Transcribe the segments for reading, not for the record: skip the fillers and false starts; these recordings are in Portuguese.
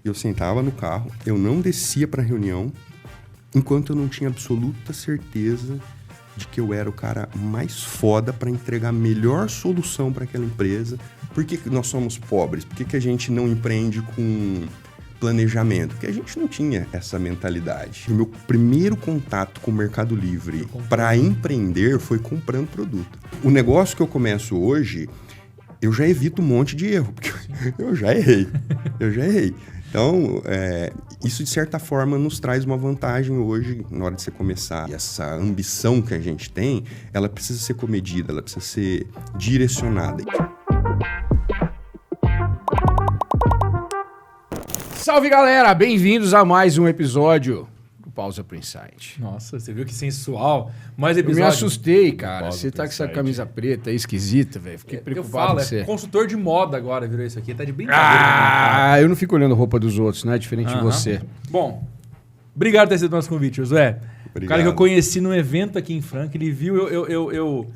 Eu sentava no carro, eu não descia para a reunião, enquanto eu não tinha absoluta certeza de que eu era o cara mais foda para entregar a melhor solução para aquela empresa. Por que nós somos pobres? Por que a gente não empreende com planejamento? Porque a gente não tinha essa mentalidade. O meu primeiro contato com o Mercado Livre para empreender foi comprando produto. O negócio que eu começo hoje, eu já evito um monte de erro, porque eu já errei. Então, isso de certa forma nos traz uma vantagem hoje, na hora de você começar. E essa ambição que a gente tem, ela precisa ser comedida, ela precisa ser direcionada. Salve, galera! Bem-vindos a mais um episódio do Pausa pro Insight. Nossa, você viu que sensual? Mais episódio. Eu me assustei, cara. Pausa Você tá pro com essa Insight. camisa preta aí, esquisita, velho. Fiquei preocupado com você. Consultor de moda agora virou isso aqui. Tá de brincadeira. Eu não fico olhando a roupa dos outros, né? Diferente de você. Bom, obrigado por ter aceito o nosso convite, Josué. Obrigado. O cara que eu conheci num evento aqui em Franca, ele viu eu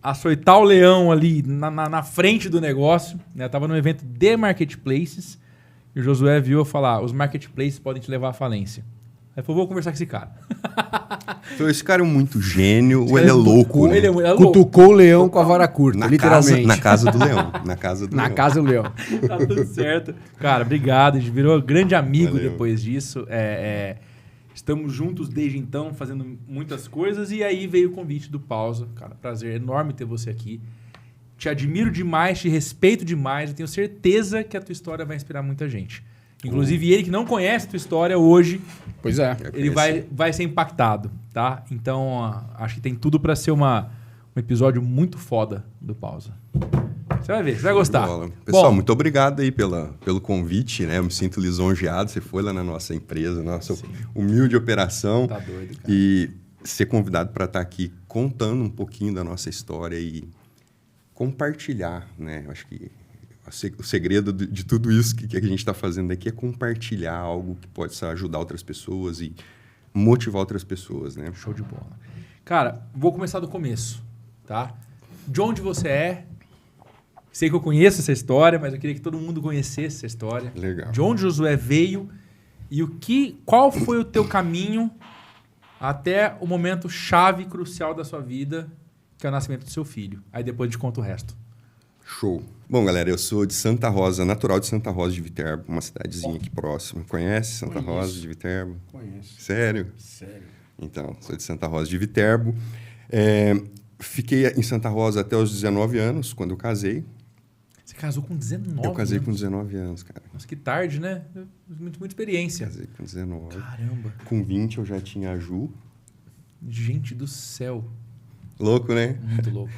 açoitar o leão ali na frente do negócio. Né? Eu tava num evento de marketplaces e o Josué viu eu falar, os marketplaces podem te levar à falência. Aí eu falei, vou conversar com esse cara. Então, esse cara é muito gênio, ou ele é louco? Ele é louco. Cutucou o leão com a vara curta, literalmente. Na casa do leão. Na casa do Na leão. casa do leão. Tá tudo certo. Cara, obrigado. A gente virou grande amigo Valeu. depois disso. Estamos juntos desde então, fazendo muitas coisas. E aí veio o convite do Pausa. Cara, prazer enorme ter você aqui. Te admiro demais, te respeito demais. Eu tenho certeza que a tua história vai inspirar muita gente. Inclusive, ele que não conhece a tua história hoje, Pois é. ele vai ser impactado, tá? Então, acho que tem tudo para ser um episódio muito foda do Pausa. Você vai ver, você vai gostar. Pessoal, Bom, muito obrigado aí pelo convite, né? Eu me sinto lisonjeado. Você foi lá na nossa empresa, nossa humilde operação. Tá doido, cara. E ser convidado para estar aqui contando um pouquinho da nossa história e compartilhar, né? Eu acho que o segredo de tudo isso que a gente está fazendo aqui é compartilhar algo que pode ajudar outras pessoas e motivar outras pessoas, né? Show de bola. Cara, vou começar do começo, tá? De onde você é? Sei que eu conheço essa história, mas eu queria que todo mundo conhecesse essa história. Legal. De onde Josué veio e qual foi o teu caminho até o momento chave crucial da sua vida, que é o nascimento do seu filho. Aí depois a gente conta o resto. Show. Bom, galera, eu sou de Santa Rosa, natural de Santa Rosa de Viterbo, uma cidadezinha aqui próxima. Conhece Santa Rosa de Viterbo? Conheço. Sério? Sério. Então, sou de Santa Rosa de Viterbo. Fiquei em Santa Rosa até os 19 anos, quando eu casei. Você casou com 19 Eu casei anos. com 19 anos, cara. Nossa, que tarde, né? Muita experiência. Casei com 19. Caramba. Com 20 eu já tinha a Ju. Gente do céu. Louco, né? Muito louco.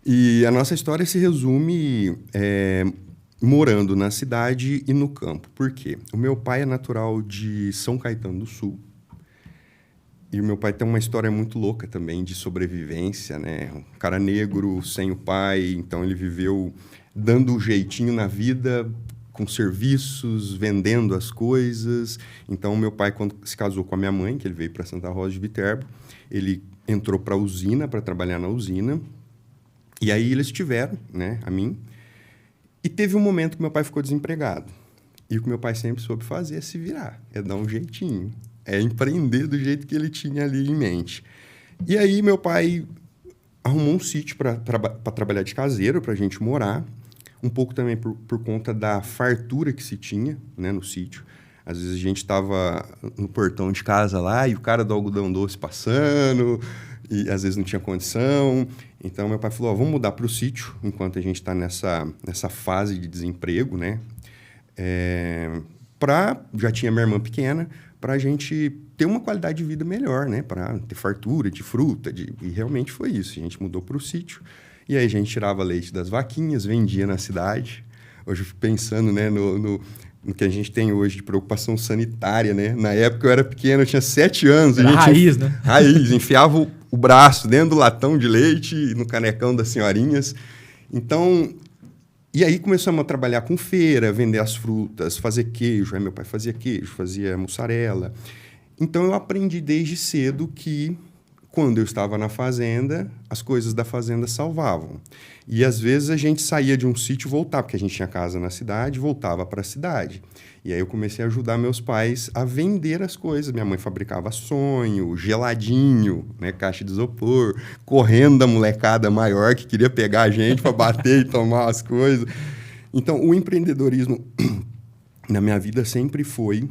E a nossa história se resume morando na cidade e no campo. Por quê? O meu pai é natural de São Caetano do Sul. E o meu pai tem uma história muito louca também de sobrevivência, né? Um cara negro, sem o pai, então ele viveu dando um jeitinho na vida, com serviços, vendendo as coisas. Então, meu pai, quando se casou com a minha mãe, que ele veio para Santa Rosa de Viterbo, ele entrou para a usina, para trabalhar na usina. E aí eles tiveram, né, a mim. E teve um momento que meu pai ficou desempregado. E o que meu pai sempre soube fazer é se virar, é dar um jeitinho, é empreender do jeito que ele tinha ali em mente. E aí meu pai arrumou um sítio para trabalhar de caseiro, para a gente morar. Um pouco também por conta da fartura que se tinha, né, no sítio. Às vezes a gente estava no portão de casa lá e o cara do algodão doce passando, e às vezes não tinha condição. Então, meu pai falou, vamos mudar para o sítio, enquanto a gente está nessa fase de desemprego, né? Já tinha minha irmã pequena, para a gente ter uma qualidade de vida melhor, né? Para ter fartura de fruta, e realmente foi isso. A gente mudou para o sítio, e aí a gente tirava leite das vaquinhas, vendia na cidade. Hoje eu fico pensando, né, no que a gente tem hoje de preocupação sanitária, né? Na época eu era pequeno, eu tinha 7 anos. Era raiz, né? Raiz, enfiava o braço dentro do latão de leite, no canecão das senhorinhas. Então, e aí começamos a trabalhar com feira, vender as frutas, fazer queijo. Aí meu pai fazia queijo, fazia mussarela. Então eu aprendi desde cedo que quando eu estava na fazenda, as coisas da fazenda salvavam. E às vezes a gente saía de um sítio e voltava, porque a gente tinha casa na cidade, voltava para a cidade. E aí eu comecei a ajudar meus pais a vender as coisas. Minha mãe fabricava sonho, geladinho, né, caixa de isopor, correndo da molecada maior que queria pegar a gente para bater e tomar as coisas. Então, o empreendedorismo na minha vida sempre foi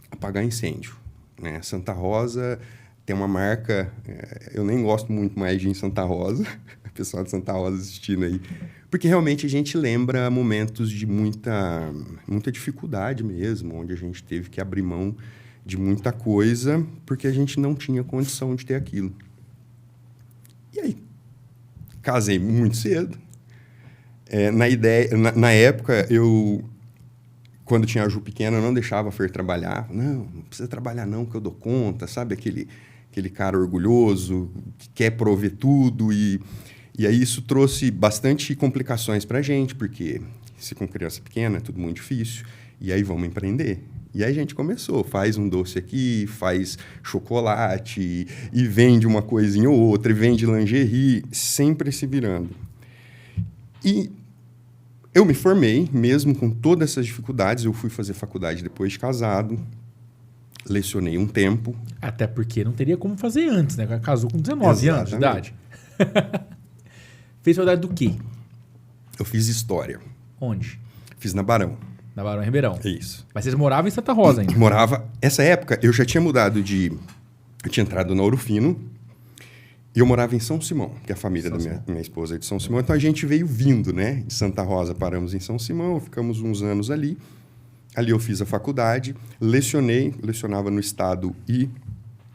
apagar incêndio, né? Santa Rosa tem uma marca, eu nem gosto muito mais de ir em Santa Rosa, o pessoal de Santa Rosa assistindo aí, porque realmente a gente lembra momentos de muita dificuldade mesmo, onde a gente teve que abrir mão de muita coisa, porque a gente não tinha condição de ter aquilo. E aí, casei muito cedo. Na época, quando tinha a Ju pequena, eu não deixava a Fer trabalhar. Não precisa trabalhar não, que eu dou conta, sabe? Aquele cara orgulhoso, que quer prover tudo. E aí isso trouxe bastante complicações para a gente, porque se com criança pequena é tudo muito difícil. E aí vamos empreender. E aí a gente começou, faz um doce aqui, faz chocolate, e vende uma coisinha ou outra, e vende lingerie, sempre se virando. E eu me formei, mesmo com todas essas dificuldades, eu fui fazer faculdade depois de casado, lecionei um tempo. Até porque não teria como fazer antes, né? Casou com 19 anos de idade. Fez faculdade do quê? Eu fiz História. Onde? Fiz na Barão. Na Barão Ribeirão. Isso. Mas vocês moravam em Santa Rosa ainda? Morava... Essa época, eu já tinha mudado Eu tinha entrado na Ouro Fino e eu morava em São Simão, que é a família da minha esposa é de São Simão. Então, a gente veio vindo, né? De Santa Rosa, paramos em São Simão, ficamos uns anos ali. Ali eu fiz a faculdade, lecionava no Estado e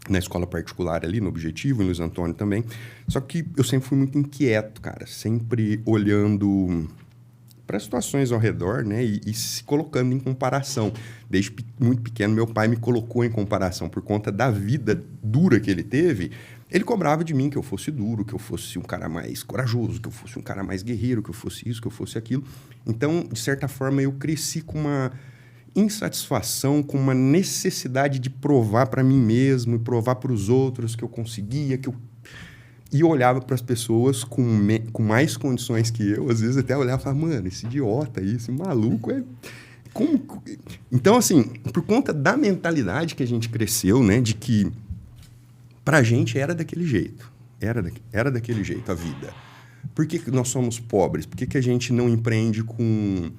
na escola particular ali, no Objetivo, em Luiz Antônio também. Só que eu sempre fui muito inquieto, cara. Sempre olhando para situações ao redor, né? E se colocando em comparação. Desde muito pequeno, meu pai me colocou em comparação por conta da vida dura que ele teve. Ele cobrava de mim que eu fosse duro, que eu fosse um cara mais corajoso, que eu fosse um cara mais guerreiro, que eu fosse isso, que eu fosse aquilo. Então, de certa forma, eu cresci com uma insatisfação, com uma necessidade de provar para mim mesmo e provar para os outros que eu conseguia, E eu olhava para as pessoas com mais condições que eu, às vezes até olhava e falava, mano, esse idiota aí, esse maluco é... Então, assim, por conta da mentalidade que a gente cresceu, né, de que pra gente era daquele jeito. Era daquele jeito a vida. Por que nós somos pobres? Por que a gente não empreende com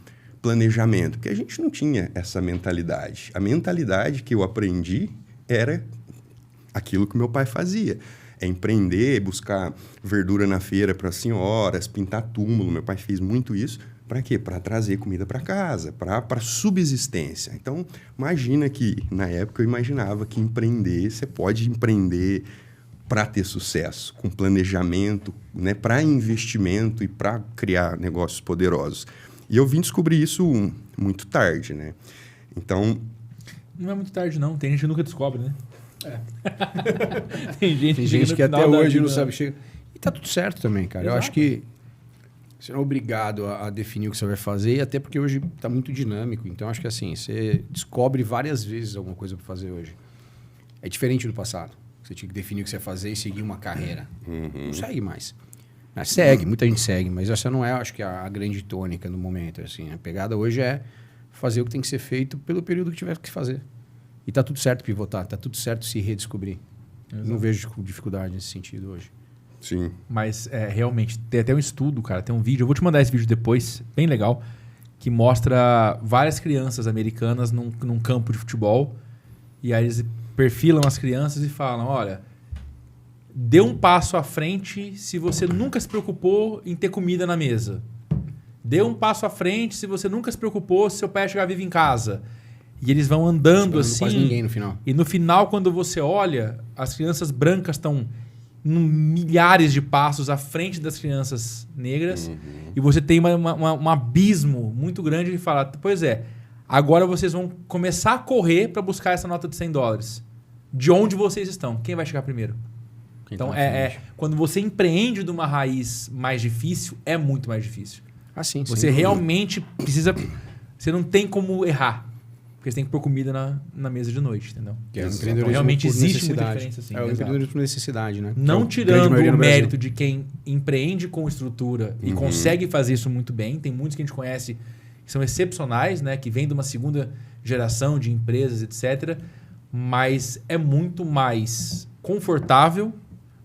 planejamento? Porque a gente não tinha essa mentalidade. A mentalidade que eu aprendi era aquilo que meu pai fazia. É empreender, buscar verdura na feira para as senhoras, pintar túmulo. Meu pai fez muito isso. Para quê? Para trazer comida para casa, para subsistência. Então, imagina que, na época, eu imaginava que você pode empreender para ter sucesso, com planejamento, né, para investimento e para criar negócios poderosos. E eu vim descobrir isso muito tarde, né? Então... Não é muito tarde, não. Tem gente que nunca descobre, né? Tem gente que até hoje não sabe chegar. E tá tudo certo também, cara. Exato. Eu acho que você não é obrigado a definir o que você vai fazer, e até porque hoje está muito dinâmico. Então, acho que assim, você descobre várias vezes alguma coisa para fazer hoje. É diferente do passado. Você tinha que definir o que você ia fazer e seguir uma carreira. Não segue mais. Segue, muita gente segue, mas essa não é, acho que, a grande tônica no momento. Assim. A pegada hoje é fazer o que tem que ser feito pelo período que tiver que fazer. E tá tudo certo pivotar, tá tudo certo se redescobrir. Exato. Não vejo dificuldade nesse sentido hoje. Sim. Mas realmente, tem até um estudo, cara, tem um vídeo, eu vou te mandar esse vídeo depois, bem legal, que mostra várias crianças americanas num campo de futebol, e aí eles perfilam as crianças e falam, olha, dê um passo à frente se você nunca se preocupou em ter comida na mesa. Dê um passo à frente se você nunca se preocupou se seu pai chegar vivo em casa. E eles vão andando assim. Quase ninguém no final. E no final, quando você olha, as crianças brancas estão milhares de passos à frente das crianças negras. E você tem um abismo muito grande de falar, pois é, agora vocês vão começar a correr para buscar essa nota de $100. De onde vocês estão? Quem vai chegar primeiro? Então, quando você empreende de uma raiz mais difícil, é muito mais difícil. Sim, você realmente precisa... Você não tem como errar. Porque você tem que pôr comida na mesa de noite, entendeu? Que é o Então, empreendedorismo realmente por existe muita necessidade. diferença, assim. É o exato. empreendedorismo por necessidade, né? Não Que é grande tirando maioria o no Brasil. mérito de quem empreende com estrutura e consegue fazer isso muito bem. Tem muitos que a gente conhece que são excepcionais, né? Que vêm de uma segunda geração de empresas, etc. Mas é muito mais confortável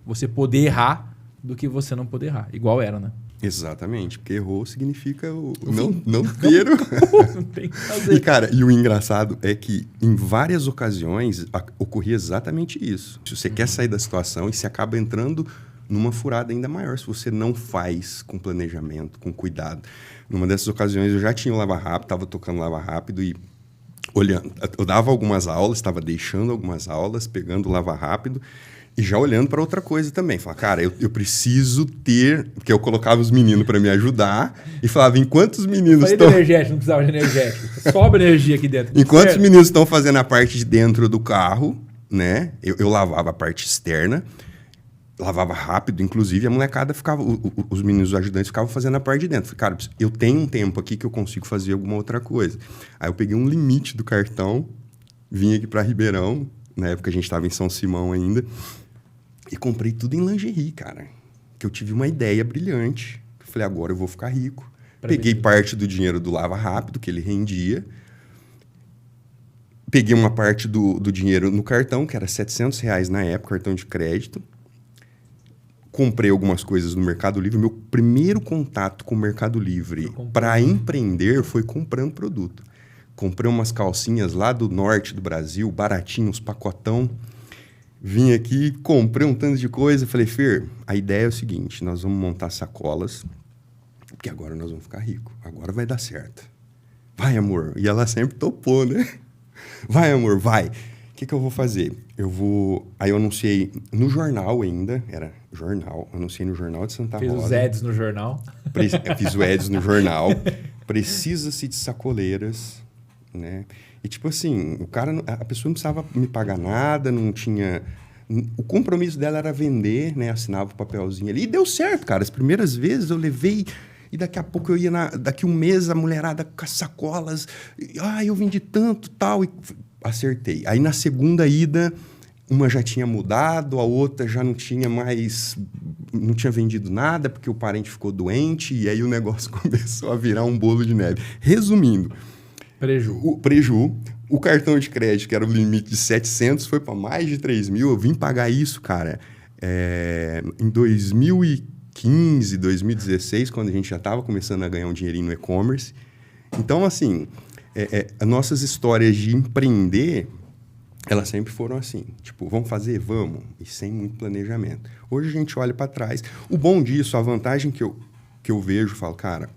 você poder errar do que você não poder errar. Igual era, né? Exatamente, porque errou significa não ter. Não tem o que fazer. E, cara, e o engraçado é que em várias ocasiões ocorria exatamente isso. Se você quer sair da situação e você acaba entrando numa furada ainda maior se você não faz com planejamento, com cuidado. Numa dessas ocasiões eu já tinha o Lava Rápido, estava tocando Lava Rápido e olhando. Eu dava algumas aulas, estava deixando algumas aulas, pegando o Lava Rápido e já olhando para outra coisa também. Falava, cara, eu preciso ter... Porque eu colocava os meninos para me ajudar e falava, enquanto os meninos Falei estão... energético, não precisava de energético. Sobra energia aqui dentro. Enquanto os Certo? meninos estão fazendo a parte de dentro do carro, né? Eu lavava a parte externa, lavava rápido, inclusive, a molecada ficava... Os meninos os ajudantes ficavam fazendo a parte de dentro. Falei, cara, eu tenho um tempo aqui que eu consigo fazer alguma outra coisa. Aí eu peguei um limite do cartão, vim aqui para Ribeirão, na época a gente estava em São Simão ainda, e comprei tudo em lingerie, cara. Que eu tive uma ideia brilhante. Eu falei, agora eu vou ficar rico. Peguei parte do dinheiro do Lava Rápido, que ele rendia. Peguei uma parte do dinheiro no cartão, que era R$700 na época, cartão de crédito. Comprei algumas coisas no Mercado Livre. Meu primeiro contato com o Mercado Livre para empreender foi comprando produto. Comprei umas calcinhas lá do norte do Brasil, baratinho, uns pacotão. Vim aqui, comprei um tanto de coisa. Falei, Fer, a ideia é o seguinte, nós vamos montar sacolas, porque agora nós vamos ficar ricos. Agora vai dar certo. Vai, amor. E ela sempre topou, né? Vai, amor, vai. O que eu vou fazer? Aí eu anunciei no jornal ainda, era jornal, anunciei no Jornal de Santa Rosa. Fez os ads no jornal. Fiz o ads no jornal. Precisa-se de sacoleiras, né? E tipo assim, a pessoa não precisava me pagar nada, não tinha... O compromisso dela era vender, né? Assinava o papelzinho ali. E deu certo, cara. As primeiras vezes eu levei... E daqui a pouco eu ia daqui um mês a mulherada com as sacolas. Eu vendi tanto, tal. E acertei. Aí na segunda ida, uma já tinha mudado, a outra já não tinha mais... Não tinha vendido nada porque o parente ficou doente. E aí o negócio começou a virar um bolo de neve. Resumindo... Preju. O cartão de crédito, que era o limite de 700, foi para mais de 3 mil. Eu vim pagar isso, cara, em 2015, 2016, quando a gente já estava começando a ganhar um dinheirinho no e-commerce. Então, assim, as nossas histórias de empreender, elas sempre foram assim. Tipo, vamos fazer? Vamos. E sem muito planejamento. Hoje a gente olha para trás. O bom disso, a vantagem que eu vejo, falo, cara,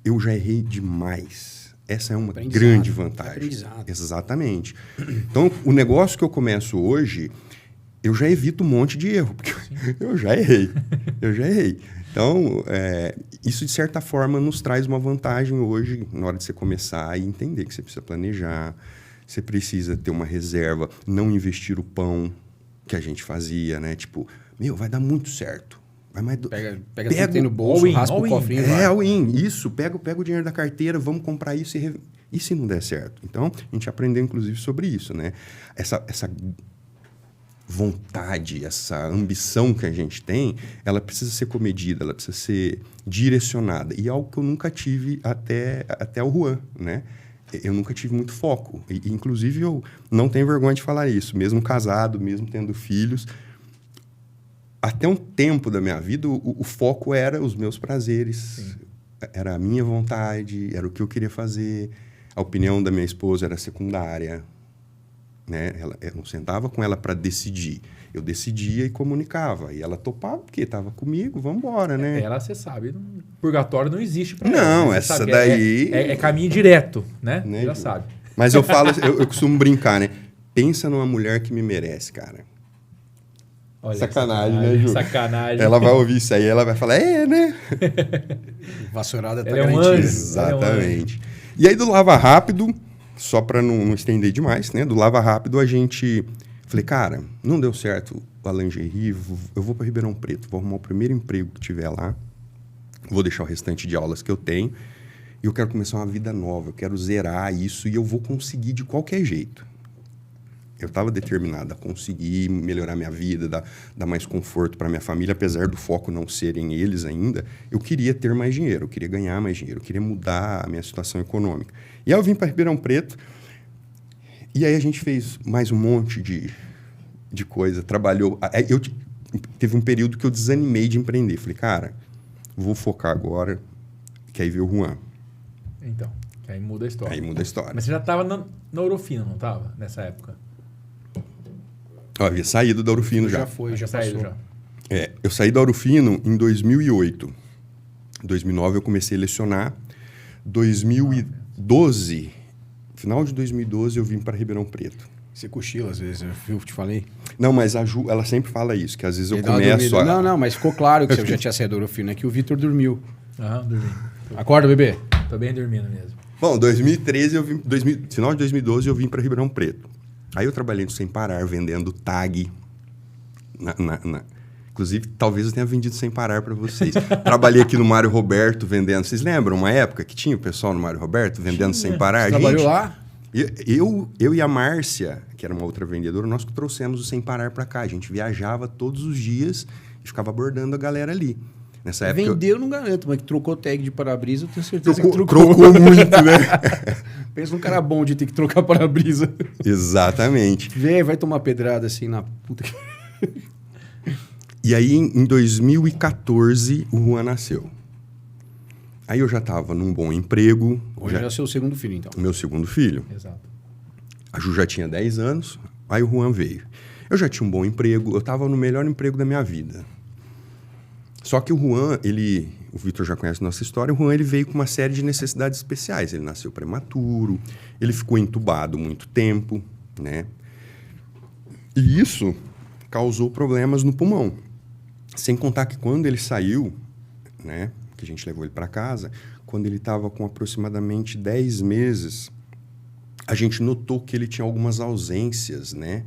eu já errei demais. Essa é uma grande vantagem. Exatamente. Então, o negócio que eu começo hoje, eu já evito um monte de erro, porque eu já errei. Então, isso, de certa forma, nos traz uma vantagem hoje, na hora de você começar e entender que você precisa planejar, você precisa ter uma reserva, não investir o pão que a gente fazia, né? Tipo, vai dar muito certo. Pega tudo que tem no bolso, raspa o cofrinho. All-in. Isso, pega o dinheiro da carteira, vamos comprar isso e se não der certo? Então, a gente aprendeu, inclusive, sobre isso, né? Essa vontade, essa ambição que a gente tem, ela precisa ser comedida, ela precisa ser direcionada. E é algo que eu nunca tive até o Juan, né? Eu nunca tive muito foco. E, inclusive, eu não tenho vergonha de falar isso. Mesmo casado, mesmo tendo filhos... Até um tempo da minha vida, o foco era os meus prazeres. Sim. Era a minha vontade, era o que eu queria fazer. A opinião da minha esposa era secundária. Né? Eu não sentava com ela para decidir. Eu decidia e comunicava. E ela topava, porque estava comigo, vamos embora, né? Ela, você sabe, purgatório não existe para ela. Não, essa sabe, daí... É caminho direto, né? Já sabe. Mas eu falo, eu costumo brincar, né? Pensa numa mulher que me merece, cara. Olha, sacanagem, né, Ju? Sacanagem. Ela vai ouvir isso aí, ela vai falar, né? Vassourada tá garantida. Exatamente. E aí do Lava Rápido, só para não estender demais, né? Do Lava Rápido a gente... Falei, cara, não deu certo a lingerie, eu vou para Ribeirão Preto, vou arrumar o primeiro emprego que tiver lá, vou deixar o restante de aulas que eu tenho eu quero começar uma vida nova, eu quero zerar isso e eu vou conseguir de qualquer jeito. Eu estava determinado a conseguir melhorar minha vida, dar mais conforto para minha família, apesar do foco não serem eles ainda. Eu queria ter mais dinheiro, eu queria ganhar mais dinheiro, eu queria mudar a minha situação econômica. E aí eu vim para Ribeirão Preto, e aí a gente fez mais um monte de coisa, trabalhou. Teve um período que eu desanimei de empreender. Falei, cara, vou focar agora, que aí veio o Juan. Então, aí muda a história. Aí muda a história. Mas você já estava na Ourofino, não estava? Nessa época? Eu havia saído da Ourofino já. Já saiu já. Eu saí da Ourofino em 2008. Em 2009 eu comecei a lecionar. 2012, final de 2012 eu vim para Ribeirão Preto. Você cochila às vezes, eu te falei? Não, mas a Ju, ela sempre fala isso, que às vezes eu começo a... Não, mas ficou claro que você já tinha saído da Ourofino, é que o Vitor dormiu. Dormi. Acorda, bebê. Tô bem dormindo mesmo. Bom, 2013 final de 2012 eu vim para Ribeirão Preto. Aí eu trabalhei no Sem Parar, vendendo tag. Inclusive, talvez eu tenha vendido Sem Parar para vocês. Trabalhei aqui no Mário Roberto vendendo. Vocês lembram uma época que tinha o pessoal no Mário Roberto vendendo Sem Parar? Você trabalhou lá? Eu e a Márcia, que era uma outra vendedora, nós que trouxemos o Sem Parar para cá. A gente viajava todos os dias e ficava abordando a galera ali. Nessa época, vendeu, não garanto, mas que trocou tag de para-brisa, eu tenho certeza que trocou muito, né? Pensa num cara bom de ter que trocar para-brisa. Exatamente. Vai tomar pedrada assim na puta que... E aí, em 2014, o Juan nasceu. Aí eu já estava num bom emprego. Hoje já é o seu segundo filho, então. O meu segundo filho. Exato. A Ju já tinha 10 anos, aí o Juan veio. Eu já tinha um bom emprego, eu estava no melhor emprego da minha vida. Só que o Juan, o Vitor já conhece a nossa história, o Juan ele veio com uma série de necessidades especiais. Ele nasceu prematuro, ele ficou entubado muito tempo, né? E isso causou problemas no pulmão. Sem contar que quando ele saiu, né, que a gente levou ele para casa, quando ele estava com aproximadamente 10 meses, a gente notou que ele tinha algumas ausências, né?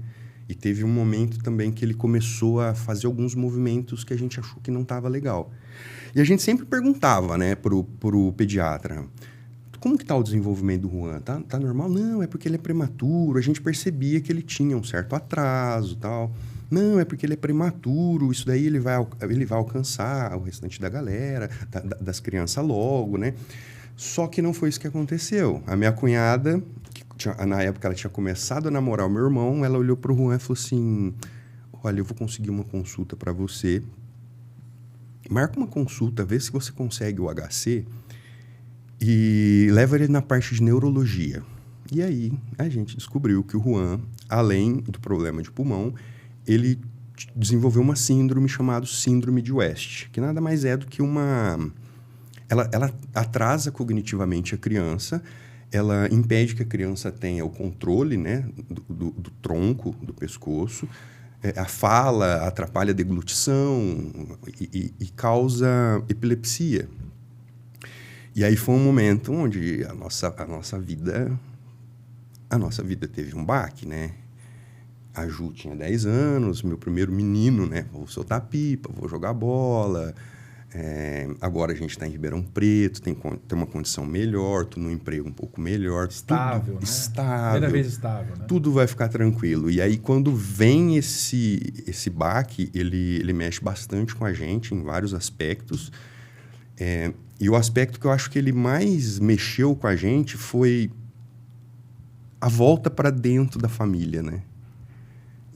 E teve um momento também que ele começou a fazer alguns movimentos que a gente achou que não estava legal. E a gente sempre perguntava, né, pro pediatra, como que está o desenvolvimento do Juan? Tá normal? Não, é porque ele é prematuro. A gente percebia que ele tinha um certo atraso, tal. Não, é porque ele é prematuro. Isso daí ele vai alcançar o restante da galera, das crianças logo, né? Só que não foi isso que aconteceu. A minha cunhada, na época ela tinha começado a namorar o meu irmão, ela olhou pro Juan e falou assim, olha, eu vou conseguir uma consulta para você. Marca uma consulta, vê se você consegue o HC e leva ele na parte de neurologia. E aí a gente descobriu que o Juan, além do problema de pulmão, ele desenvolveu uma síndrome chamada Síndrome de West, que nada mais é do que ela atrasa cognitivamente a criança, ela impede que a criança tenha o controle, né, do tronco, do pescoço, a fala atrapalha a deglutição e causa epilepsia. E aí foi um momento onde a nossa vida teve um baque, né? A Ju tinha 10 anos, meu primeiro menino, né? Vou soltar pipa, vou jogar bola. Agora a gente está em Ribeirão Preto, tem uma condição melhor, tô num emprego um pouco melhor. Estável, né? Estável. Primeira vez estável, né? Tudo vai ficar tranquilo. E aí, quando vem esse baque, ele mexe bastante com a gente em vários aspectos. E o aspecto que eu acho que ele mais mexeu com a gente foi a volta para dentro da família, né?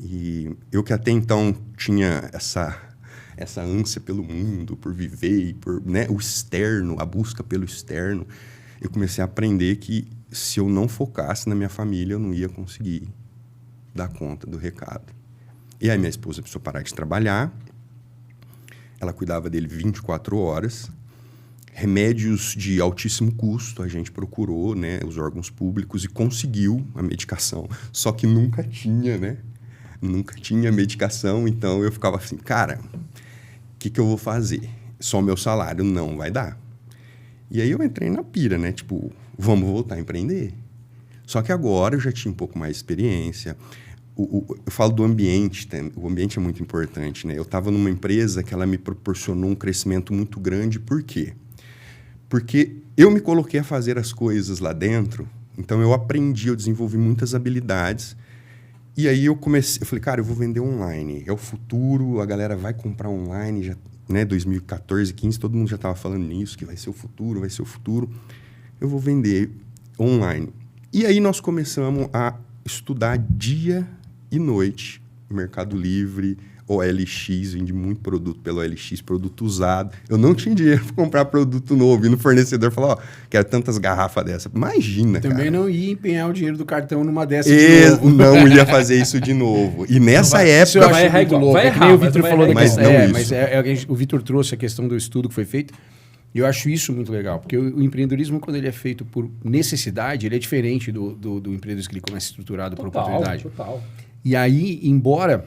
E eu que até então tinha essa ânsia pelo mundo, por viver, e por, né, o externo, a busca pelo externo, eu comecei a aprender que se eu não focasse na minha família, eu não ia conseguir dar conta do recado. E aí minha esposa precisou parar de trabalhar, ela cuidava dele 24 horas, remédios de altíssimo custo, a gente procurou, né, os órgãos públicos e conseguiu a medicação, só que nunca tinha, né? Nunca tinha medicação, então eu ficava assim, cara, o que eu vou fazer? Só o meu salário não vai dar. E aí eu entrei na pira, né? Tipo, vamos voltar a empreender. Só que agora eu já tinha um pouco mais de experiência. Eu falo do ambiente, o ambiente é muito importante, né? Eu estava numa empresa que ela me proporcionou um crescimento muito grande, por quê? Porque eu me coloquei a fazer as coisas lá dentro, então eu aprendi, eu desenvolvi muitas habilidades. E aí eu falei, cara, eu vou vender online. É o futuro, a galera vai comprar online, já, né, 2014, 2015, todo mundo já estava falando nisso, que vai ser o futuro, vai ser o futuro. Eu vou vender online. E aí nós começamos a estudar dia e noite, Mercado Livre, OLX, vendi muito produto pelo OLX, produto usado. Eu não tinha dinheiro para comprar produto novo. E no fornecedor falou, ó, quero tantas garrafas dessa. Imagina, também cara. não ia empenhar o dinheiro do cartão numa dessas de novo. Não ia fazer isso de novo. E nessa época... Eu acho muito louco. Vai É que nem o Vitor falou da mas questão. não isso. Mas o Vitor trouxe a questão do estudo que foi feito. E eu acho isso muito legal. Porque o empreendedorismo, quando ele é feito por necessidade, ele é diferente do empreendedorismo que ele começa estruturado por oportunidade. Total. E aí, embora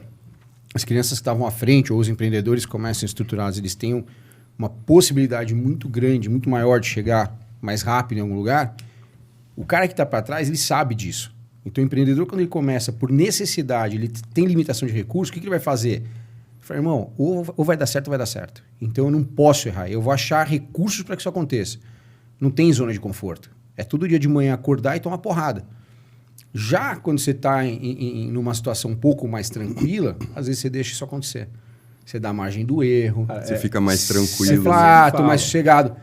as crianças que estavam à frente, ou os empreendedores que começam estruturados, eles tenham uma possibilidade muito grande, muito maior de chegar mais rápido em algum lugar, o cara que está para trás, ele sabe disso. Então, o empreendedor, quando ele começa por necessidade, ele tem limitação de recursos, o que ele vai fazer? Ele fala, irmão, ou vai dar certo ou vai dar certo. Então, eu não posso errar. Eu vou achar recursos para que isso aconteça. Não tem zona de conforto. É todo dia de manhã acordar e tomar porrada. Já quando você está numa situação um pouco mais tranquila, às vezes você deixa isso acontecer. Você dá margem do erro. Você fica mais tranquilo. Você fala, mais sossegado.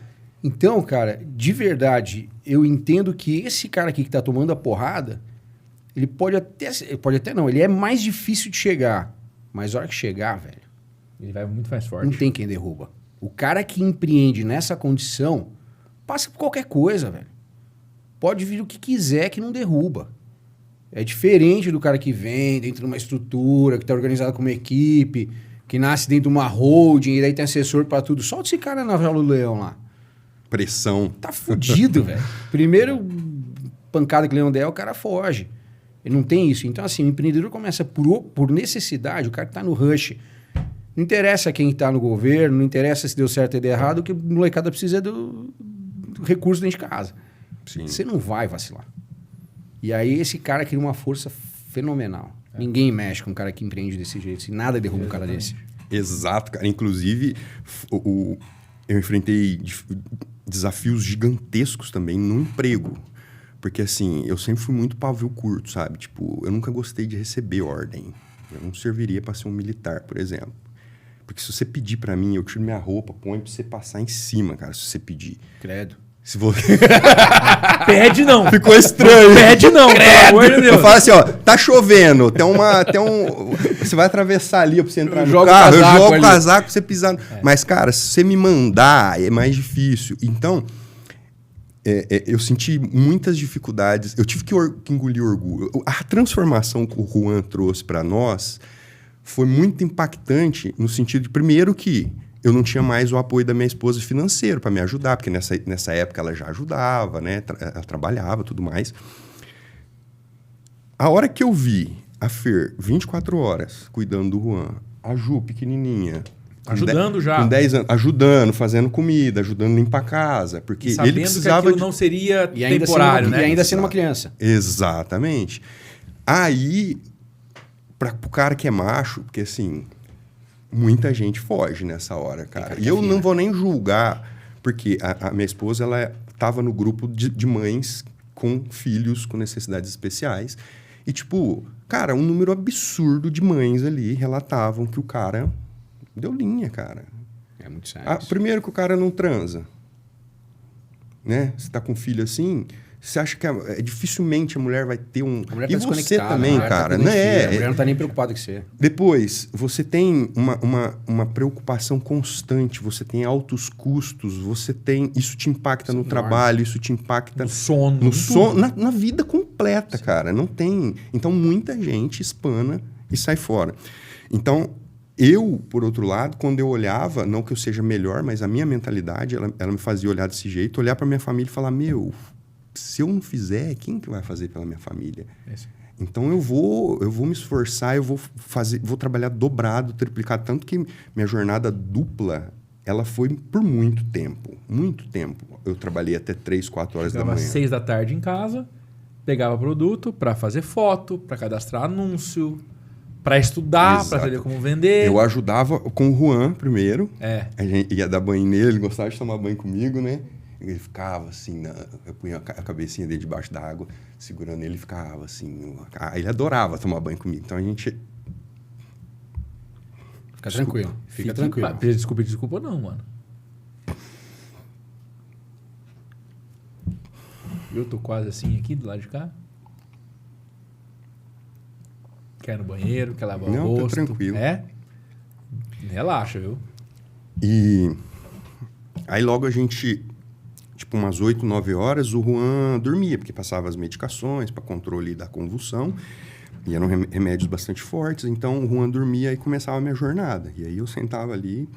Então, cara, de verdade, eu entendo que esse cara aqui que está tomando a porrada, ele pode até não, ele é mais difícil de chegar. Mas a hora que chegar, velho... Ele vai muito mais forte. Não tem quem derruba. O cara que empreende nessa condição, passa por qualquer coisa, velho. Pode vir o que quiser que não derruba. É diferente do cara que vem dentro de uma estrutura, que está organizado como uma equipe, que nasce dentro de uma holding, e daí tem assessor para tudo. Solta esse cara na jaula do leão lá. Pressão. Tá fudido, velho. Primeiro pancada que o leão der, o cara foge. Ele não tem isso. Então, assim, o empreendedor começa por necessidade, o cara que está no rush. Não interessa quem está no governo, não interessa se deu certo ou deu errado, o que a molecada precisa é do recurso dentro de casa. Sim. Você não vai vacilar. E aí esse cara cria uma força fenomenal. Ninguém mexe com um cara que empreende desse jeito. Nada derruba um cara desse. Exato, cara. Inclusive, eu enfrentei desafios gigantescos também no emprego. Porque, assim, eu sempre fui muito pavio curto, sabe? Tipo, eu nunca gostei de receber ordem. Eu não serviria para ser um militar, por exemplo. Porque se você pedir para mim, eu tiro minha roupa, ponho pra você passar em cima, cara, se você pedir. Credo. Se você... Pede não. Ficou estranho. Pede não, pelo amor de Deus. Eu falo assim, ó, tá chovendo, você vai atravessar ali pra você entrar no carro, eu jogo o casaco pra você pisar. Mas, cara, se você me mandar, é mais difícil. Então, eu senti muitas dificuldades. Eu tive que engolir orgulho. A transformação que o Juan trouxe para nós foi muito impactante no sentido de, primeiro, que eu não tinha mais o apoio da minha esposa financeiro para me ajudar, porque nessa época ela já ajudava, né? Ela trabalhava e tudo mais. A hora que eu vi a Fer, 24 horas, cuidando do Juan, a Ju, pequenininha... Ajudando já. Com 10 anos. Ajudando, fazendo comida, ajudando a limpar a casa. Porque ele precisava que aquilo não seria temporário, né? E ainda sendo uma criança. Exatamente. Aí, para o cara que é macho, porque assim... Muita gente foge nessa hora, cara. E eu não vou nem julgar, porque a minha esposa, ela estava no grupo de mães com filhos com necessidades especiais. E, tipo, cara, um número absurdo de mães ali relatavam que o cara deu linha, cara. É muito sério. Primeiro que o cara não transa. Né? Você tá com um filho assim... Você acha que dificilmente a mulher vai ter um... A mulher e tá você também, cara. A mulher não tá nem preocupada com você. Depois, você tem uma preocupação constante, você tem altos custos, você tem... Isso te impacta no trabalho, isso te impacta... No sono. Na vida completa, cara. Não tem... Então, muita gente espana e sai fora. Então, eu, por outro lado, quando eu olhava, não que eu seja melhor, mas a minha mentalidade, ela me fazia olhar desse jeito, olhar para minha família e falar, se eu não fizer, quem que vai fazer pela minha família? Então eu vou me esforçar, eu vou trabalhar dobrado, triplicado, tanto que minha jornada dupla, ela foi por muito tempo. Eu trabalhei até 3, 4 horas da manhã. 6 da tarde em casa, pegava produto para fazer foto, para cadastrar anúncio, para estudar, para saber como vender. Eu ajudava com o Juan primeiro. É. A gente ia dar banho nele, ele gostava de tomar banho comigo, né? Ele ficava assim, eu punha a cabecinha dele debaixo da água, segurando ele, ficava assim. Ele adorava tomar banho comigo. Então a gente... Fica tranquilo. Fica tranquilo. Desculpa não, mano. Eu tô quase assim aqui, do lado de cá. Quer ir no banheiro, quer lavar o rosto. Não, tá tranquilo. Relaxa, viu? E aí logo a gente, tipo umas 8, 9 horas, o Juan dormia, porque passava as medicações para controle da convulsão. E eram remédios bastante fortes, então o Juan dormia e começava a minha jornada. E aí eu sentava ali,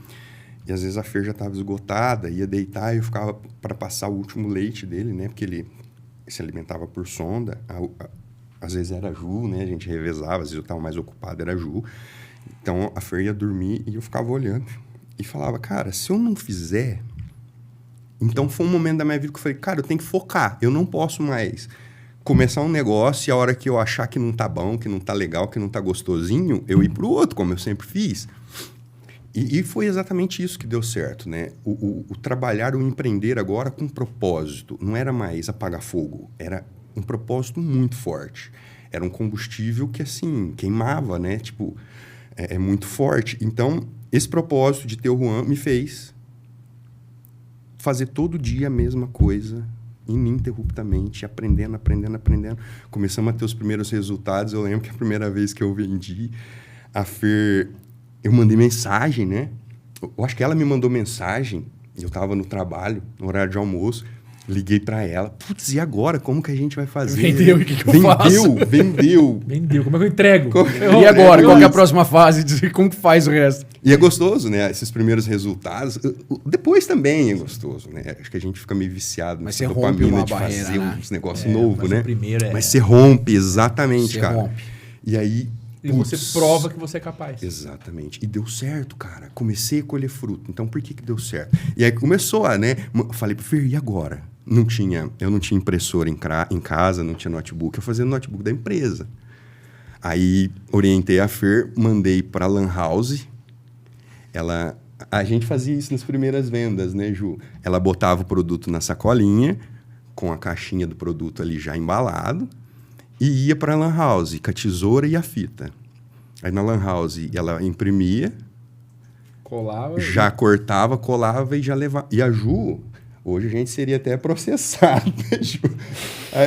e às vezes a Fer já estava esgotada, ia deitar e eu ficava para passar o último leite dele, né? Porque ele se alimentava por sonda. Às vezes era a Ju, né? A gente revezava, às vezes eu estava mais ocupado, era a Ju. Então a Fer ia dormir e eu ficava olhando. E falava, cara, se eu não fizer... Então foi um momento da minha vida que eu falei, cara, eu tenho que focar, eu não posso mais... começar um negócio e a hora que eu achar que não tá bom, que não tá legal, que não tá gostosinho, eu ir pro outro, como eu sempre fiz. E foi exatamente isso que deu certo, né? O trabalhar, o empreender agora com propósito. Não era mais apagar fogo, era um propósito muito forte. Era um combustível que, assim, queimava, né? Tipo, é muito forte. Então, esse propósito de ter o Juan me fez fazer todo dia a mesma coisa, ininterruptamente, aprendendo. Começamos a ter os primeiros resultados. Eu lembro que a primeira vez que eu vendi, a Fer... Eu mandei mensagem, né? Eu acho que ela me mandou mensagem. Eu estava no trabalho, no horário de almoço. Liguei para ela. Putz, e agora? Como que a gente vai fazer? Vendeu, o que eu faço? Vendeu. Vendeu, como é que eu entrego? E agora? Qual que é a próxima fase? Como que faz o resto? E é gostoso, né? Esses primeiros resultados. Depois também é gostoso, né? Acho que a gente fica meio viciado nessa dopamina de fazer uns negócios novos, né? Mas você rompe, exatamente, você cara. Rompe. E aí... E você prova que você é capaz. Exatamente. E deu certo, cara. Comecei a colher fruto. Então, por que deu certo? E aí começou a, né? Falei pro Fer, e agora? Eu não tinha impressora em casa, não tinha notebook. Eu fazia no notebook da empresa. Aí, orientei a Fer, mandei pra Lan House. A gente fazia isso nas primeiras vendas, né, Ju? Ela botava o produto na sacolinha, com a caixinha do produto ali já embalado, e ia para a Lan House com a tesoura e a fita. Aí na Lan House ela imprimia, colava, já cortava, colava e já levava. E a Ju, hoje a gente seria até processado, né, Ju?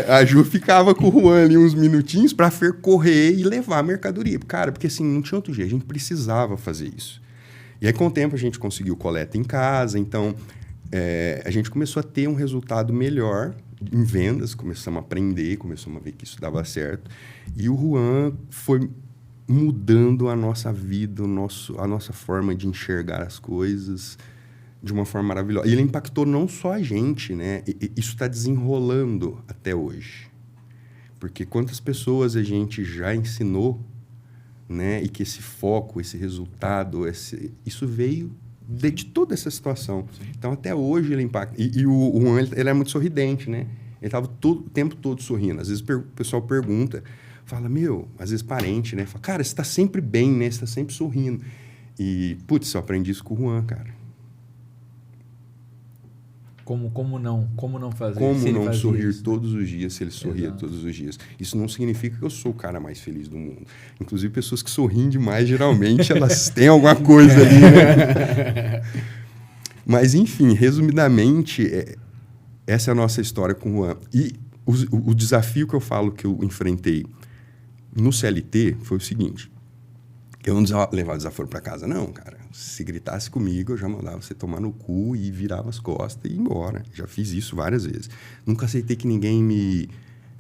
A Ju ficava com o Juan ali uns minutinhos para Fer correr e levar a mercadoria. Cara, porque assim, não tinha outro jeito, a gente precisava fazer isso. E aí com o tempo a gente conseguiu coleta em casa, então a gente começou a ter um resultado melhor em vendas, começamos a aprender, começamos a ver que isso dava certo. E o Juan foi mudando a nossa vida, a nossa forma de enxergar as coisas de uma forma maravilhosa. E ele impactou não só a gente, né? Isso está desenrolando até hoje. Porque quantas pessoas a gente já ensinou, né? E que esse foco, esse resultado, isso veio de toda essa situação. Sim. Então, até hoje ele impacta. E o Juan, ele é muito sorridente, né? Ele estava o tempo todo sorrindo. Às vezes o pessoal pergunta, fala, às vezes parente, né? Fala, cara, você está sempre bem, né? Você está sempre sorrindo. E, putz, eu aprendi isso com o Juan, cara. Como não fazer? Como não sorrir todos os dias se ele sorria todos os dias? Isso não significa que eu sou o cara mais feliz do mundo. Inclusive, pessoas que sorriem demais, geralmente, elas têm alguma coisa ali, né? Mas, enfim, resumidamente, essa é a nossa história com o Juan. E o desafio que eu falo que eu enfrentei no CLT foi o seguinte. Eu não levava desaforo para casa, não, cara. Se gritasse comigo, eu já mandava você tomar no cu e virava as costas e ir embora. Já fiz isso várias vezes. Nunca aceitei que ninguém me...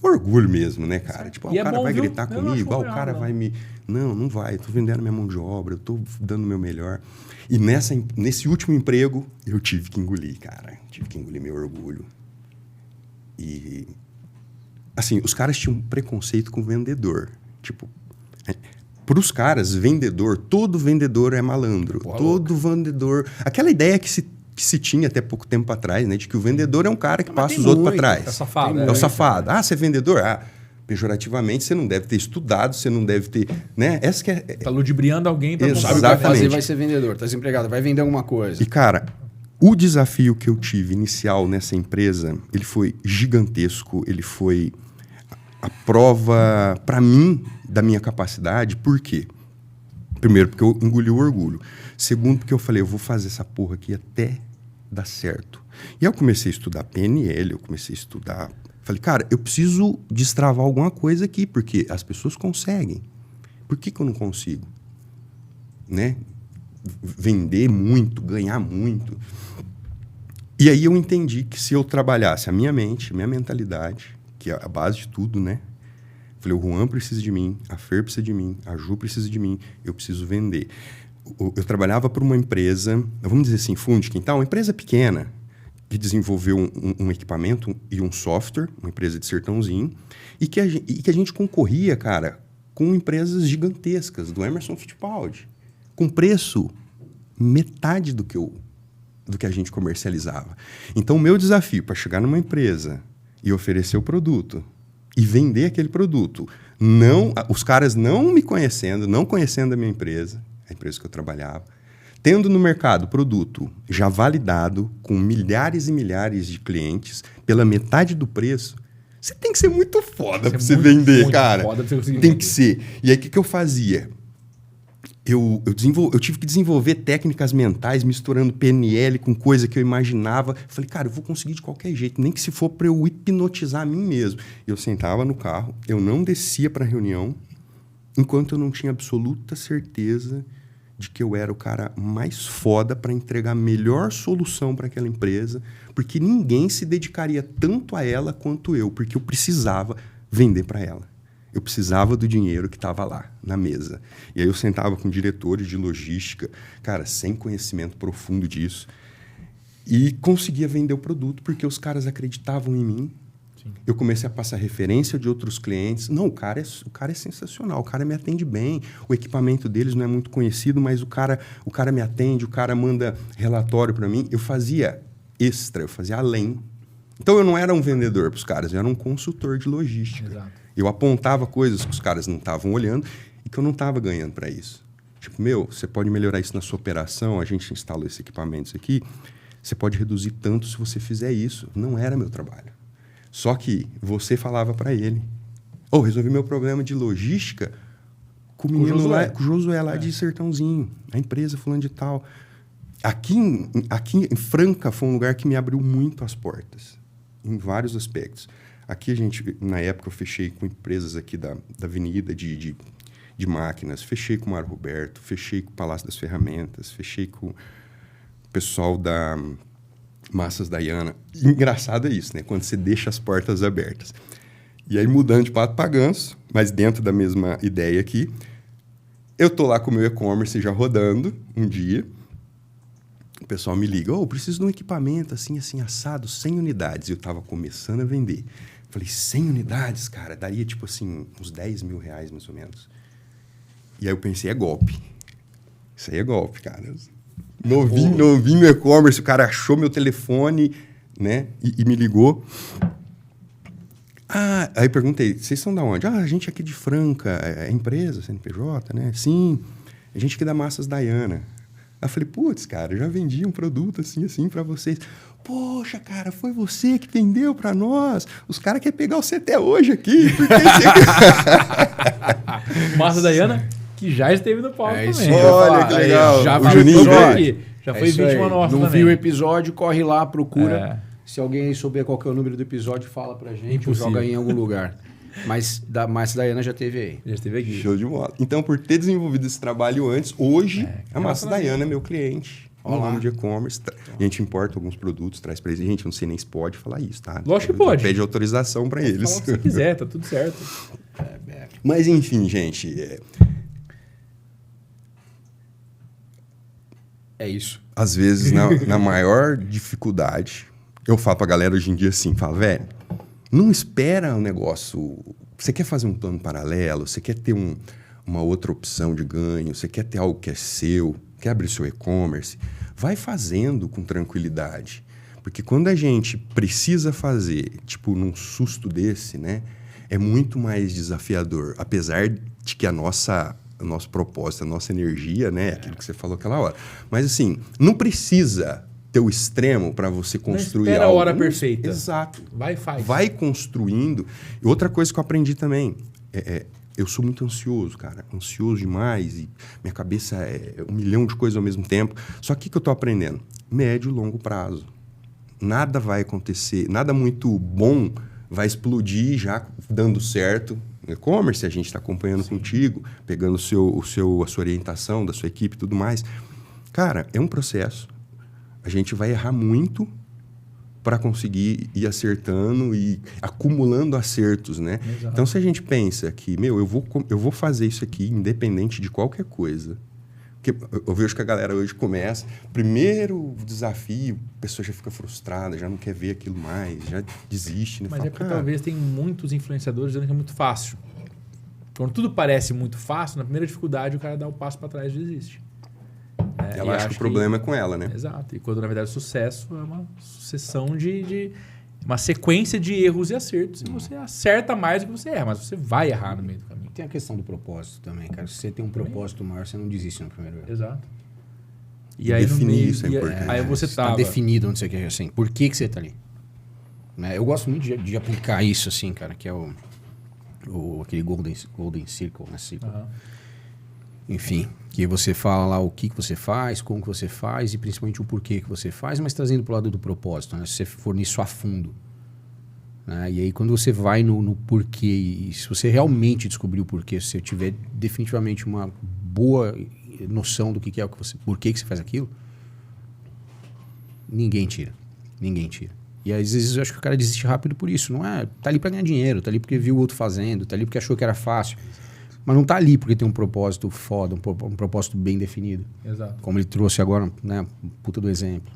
Orgulho mesmo, né, cara? Tipo, o cara vai gritar comigo, o cara vai me... Não vai. Eu tô vendendo minha mão de obra, eu tô dando o meu melhor. E nesse último emprego, eu tive que engolir, cara. Tive que engolir meu orgulho. E... Assim, os caras tinham um preconceito com o vendedor. Tipo... Para os caras, vendedor, todo vendedor é malandro. Porra, todo vendedor... Aquela ideia que se tinha até pouco tempo atrás, né? De que o vendedor é um cara que passa os outros para trás. É safado. É o safado. Você é vendedor? Pejorativamente, você não deve ter estudado, você não deve ter... Né? Essa que tá ludibriando alguém para comprar. Sabe o que vai fazer, vai ser vendedor. Tá desempregado, vai vender alguma coisa. E, cara, O desafio que eu tive inicial nessa empresa, ele foi gigantesco, ele foi a prova, para mim, da minha capacidade. Por quê? Primeiro, porque eu engoli o orgulho. Segundo, porque eu falei, eu vou fazer essa porra aqui até dar certo. E aí eu comecei a estudar PNL, eu comecei a estudar... Falei, cara, eu preciso destravar alguma coisa aqui, porque as pessoas conseguem. Por que eu não consigo? Né? Vender muito, ganhar muito. E aí eu entendi que se eu trabalhasse a minha mente, minha mentalidade, que é a base de tudo, né? Falei, o Juan precisa de mim, a Fer precisa de mim, a Ju precisa de mim, eu preciso vender. Eu trabalhava para uma empresa, vamos dizer assim, fundo de quintal, uma empresa pequena, que desenvolveu um equipamento e um software, uma empresa de Sertãozinho, e que a gente concorria, cara, com empresas gigantescas, do Emerson Fittipaldi, com preço metade do que a gente comercializava. Então, o meu desafio para chegar numa empresa e oferecer o produto e vender aquele produto, os caras não me conhecendo, não conhecendo a minha empresa, a empresa que eu trabalhava, tendo no mercado produto já validado, com milhares e milhares de clientes, pela metade do preço, você tem que ser muito foda para você vender, muito cara. Foda pra você conseguir vender. Que ser. E aí, o que eu fazia? Eu tive que desenvolver técnicas mentais, misturando PNL com coisa que eu imaginava. Falei, cara, eu vou conseguir de qualquer jeito, nem que se for para eu hipnotizar a mim mesmo. Eu sentava no carro, eu não descia para a reunião, enquanto eu não tinha absoluta certeza de que eu era o cara mais foda para entregar a melhor solução para aquela empresa, porque ninguém se dedicaria tanto a ela quanto eu, porque eu precisava vender para ela. Eu precisava do dinheiro que estava lá, na mesa. E aí eu sentava com diretores de logística, cara, sem conhecimento profundo disso, e conseguia vender o produto, porque os caras acreditavam em mim. Sim. Eu comecei a passar referência de outros clientes. Não, o cara é sensacional, o cara me atende bem, o equipamento deles não é muito conhecido, mas o cara me atende, o cara manda relatório para mim. Eu fazia extra, eu fazia além. Então, eu não era um vendedor para os caras, eu era um consultor de logística. Exato. Eu apontava coisas que os caras não estavam olhando e que eu não estava ganhando para isso. Tipo, você pode melhorar isso na sua operação, a gente instalou esses equipamentos aqui, você pode reduzir tanto se você fizer isso. Não era meu trabalho. Só que você falava para ele, resolvi meu problema de logística com o menino lá, com o Josué lá de Sertãozinho, a empresa fulano de tal. Aqui em Franca foi um lugar que me abriu muito as portas, em vários aspectos. Aqui na época, eu fechei com empresas aqui da avenida de máquinas, fechei com o Mário Roberto, fechei com o Palácio das Ferramentas, fechei com o pessoal da Massas Dayana. Engraçado é isso, né? Quando você deixa as portas abertas. E aí, mudando de pato para ganso, mas dentro da mesma ideia aqui, eu tô lá com o meu e-commerce já rodando um dia, o pessoal me liga, preciso de um equipamento assim, assado, 100 unidades. E eu tava começando a vender. Falei, 100 unidades, cara, daria tipo assim, uns 10 mil reais mais ou menos. E aí eu pensei, é golpe. Isso aí é golpe, cara. Novinho no e-commerce, o cara achou meu telefone, né, e me ligou. Aí perguntei, vocês são da onde? A gente é aqui de Franca, é empresa, CNPJ, né? Sim, a gente aqui da Massas Dayana. Aí eu falei, putz, cara, eu já vendi um produto assim para vocês. Poxa, cara, foi você que vendeu para nós. Os caras querem pegar você até hoje aqui. Massas Dayana, que já esteve no palco também. Olha que legal. Já o Juninho aqui. Já foi vítima nossa também. Não viu o episódio, corre lá, procura. Se alguém souber qual que é o número do episódio, fala pra gente ou joga em algum lugar. Mas da Massas Dayana já teve aí. Já esteve aqui. Show de bola. Então, por ter desenvolvido esse trabalho antes, hoje a Massas Dayana é meu cliente. No ramo de e-commerce. A gente importa alguns produtos, traz para eles. Gente, não sei nem se pede falar isso, tá? Lógico que pode. Pede autorização para eles. Fala o que você quiser, tá tudo certo. Mas, enfim, gente... É isso. Às vezes, na maior dificuldade, eu falo pra galera hoje em dia assim, falo, velho, não espera um negócio... Você quer fazer um plano paralelo, você quer ter uma outra opção de ganho, você quer ter algo que é seu, quer abrir seu e-commerce, vai fazendo com tranquilidade. Porque quando a gente precisa fazer, tipo, num susto desse, né, é muito mais desafiador. Apesar de que o nosso propósito, a nossa energia, né, aquilo que você falou aquela hora. Mas, assim, não precisa teu extremo para você construir espera algo. a hora perfeita. Exato. Vai e faz. Vai construindo. E outra coisa que eu aprendi também, eu sou muito ansioso, cara. Ansioso demais e minha cabeça é 1 milhão de coisas ao mesmo tempo. Só que o que eu tô aprendendo? Médio e longo prazo. Nada vai acontecer, nada muito bom vai explodir já dando certo. E-commerce, a gente está acompanhando contigo, pegando a sua orientação da sua equipe e tudo mais. Cara, é um processo. A gente vai errar muito para conseguir ir acertando e acumulando acertos, né? Exato. Então, se a gente pensa que, eu vou fazer isso aqui independente de qualquer coisa. Porque eu vejo que a galera hoje começa, primeiro desafio, a pessoa já fica frustrada, já não quer ver aquilo mais, já desiste. Né? Mas Fala, é porque talvez tem muitos influenciadores dizendo que é muito fácil. Quando tudo parece muito fácil, na primeira dificuldade o cara dá o passo para trás e desiste. Ela acha que o problema é com ela, né? Exato. E quando, na verdade, o sucesso é uma sucessão de uma sequência de erros e acertos. E você acerta mais do que você erra, mas você vai errar no meio do caminho. Tem a questão do propósito também, cara. Se você tem um propósito maior, você não desiste no primeiro erro. Exato. E aí, definir isso é importante. Aí você tá definido onde você quer, assim. Por que você tá ali? Né? Eu gosto muito de aplicar isso, assim, cara, que é aquele Golden Circle, né? Enfim, que você fala lá o que você faz, como que você faz e principalmente o porquê que você faz, mas trazendo para o lado do propósito, né? Se você for nisso a fundo. Né? E aí quando você vai no porquê, e se você realmente descobrir o porquê, se você tiver definitivamente uma boa noção do que é o que você, por que você faz aquilo, ninguém tira. E às vezes eu acho que o cara desiste rápido por isso. Não é, tá ali para ganhar dinheiro, tá ali porque viu o outro fazendo, tá ali porque achou que era fácil. Mas não tá ali porque tem um propósito foda, um propósito bem definido. Exato. Como ele trouxe agora, né? Puta do exemplo.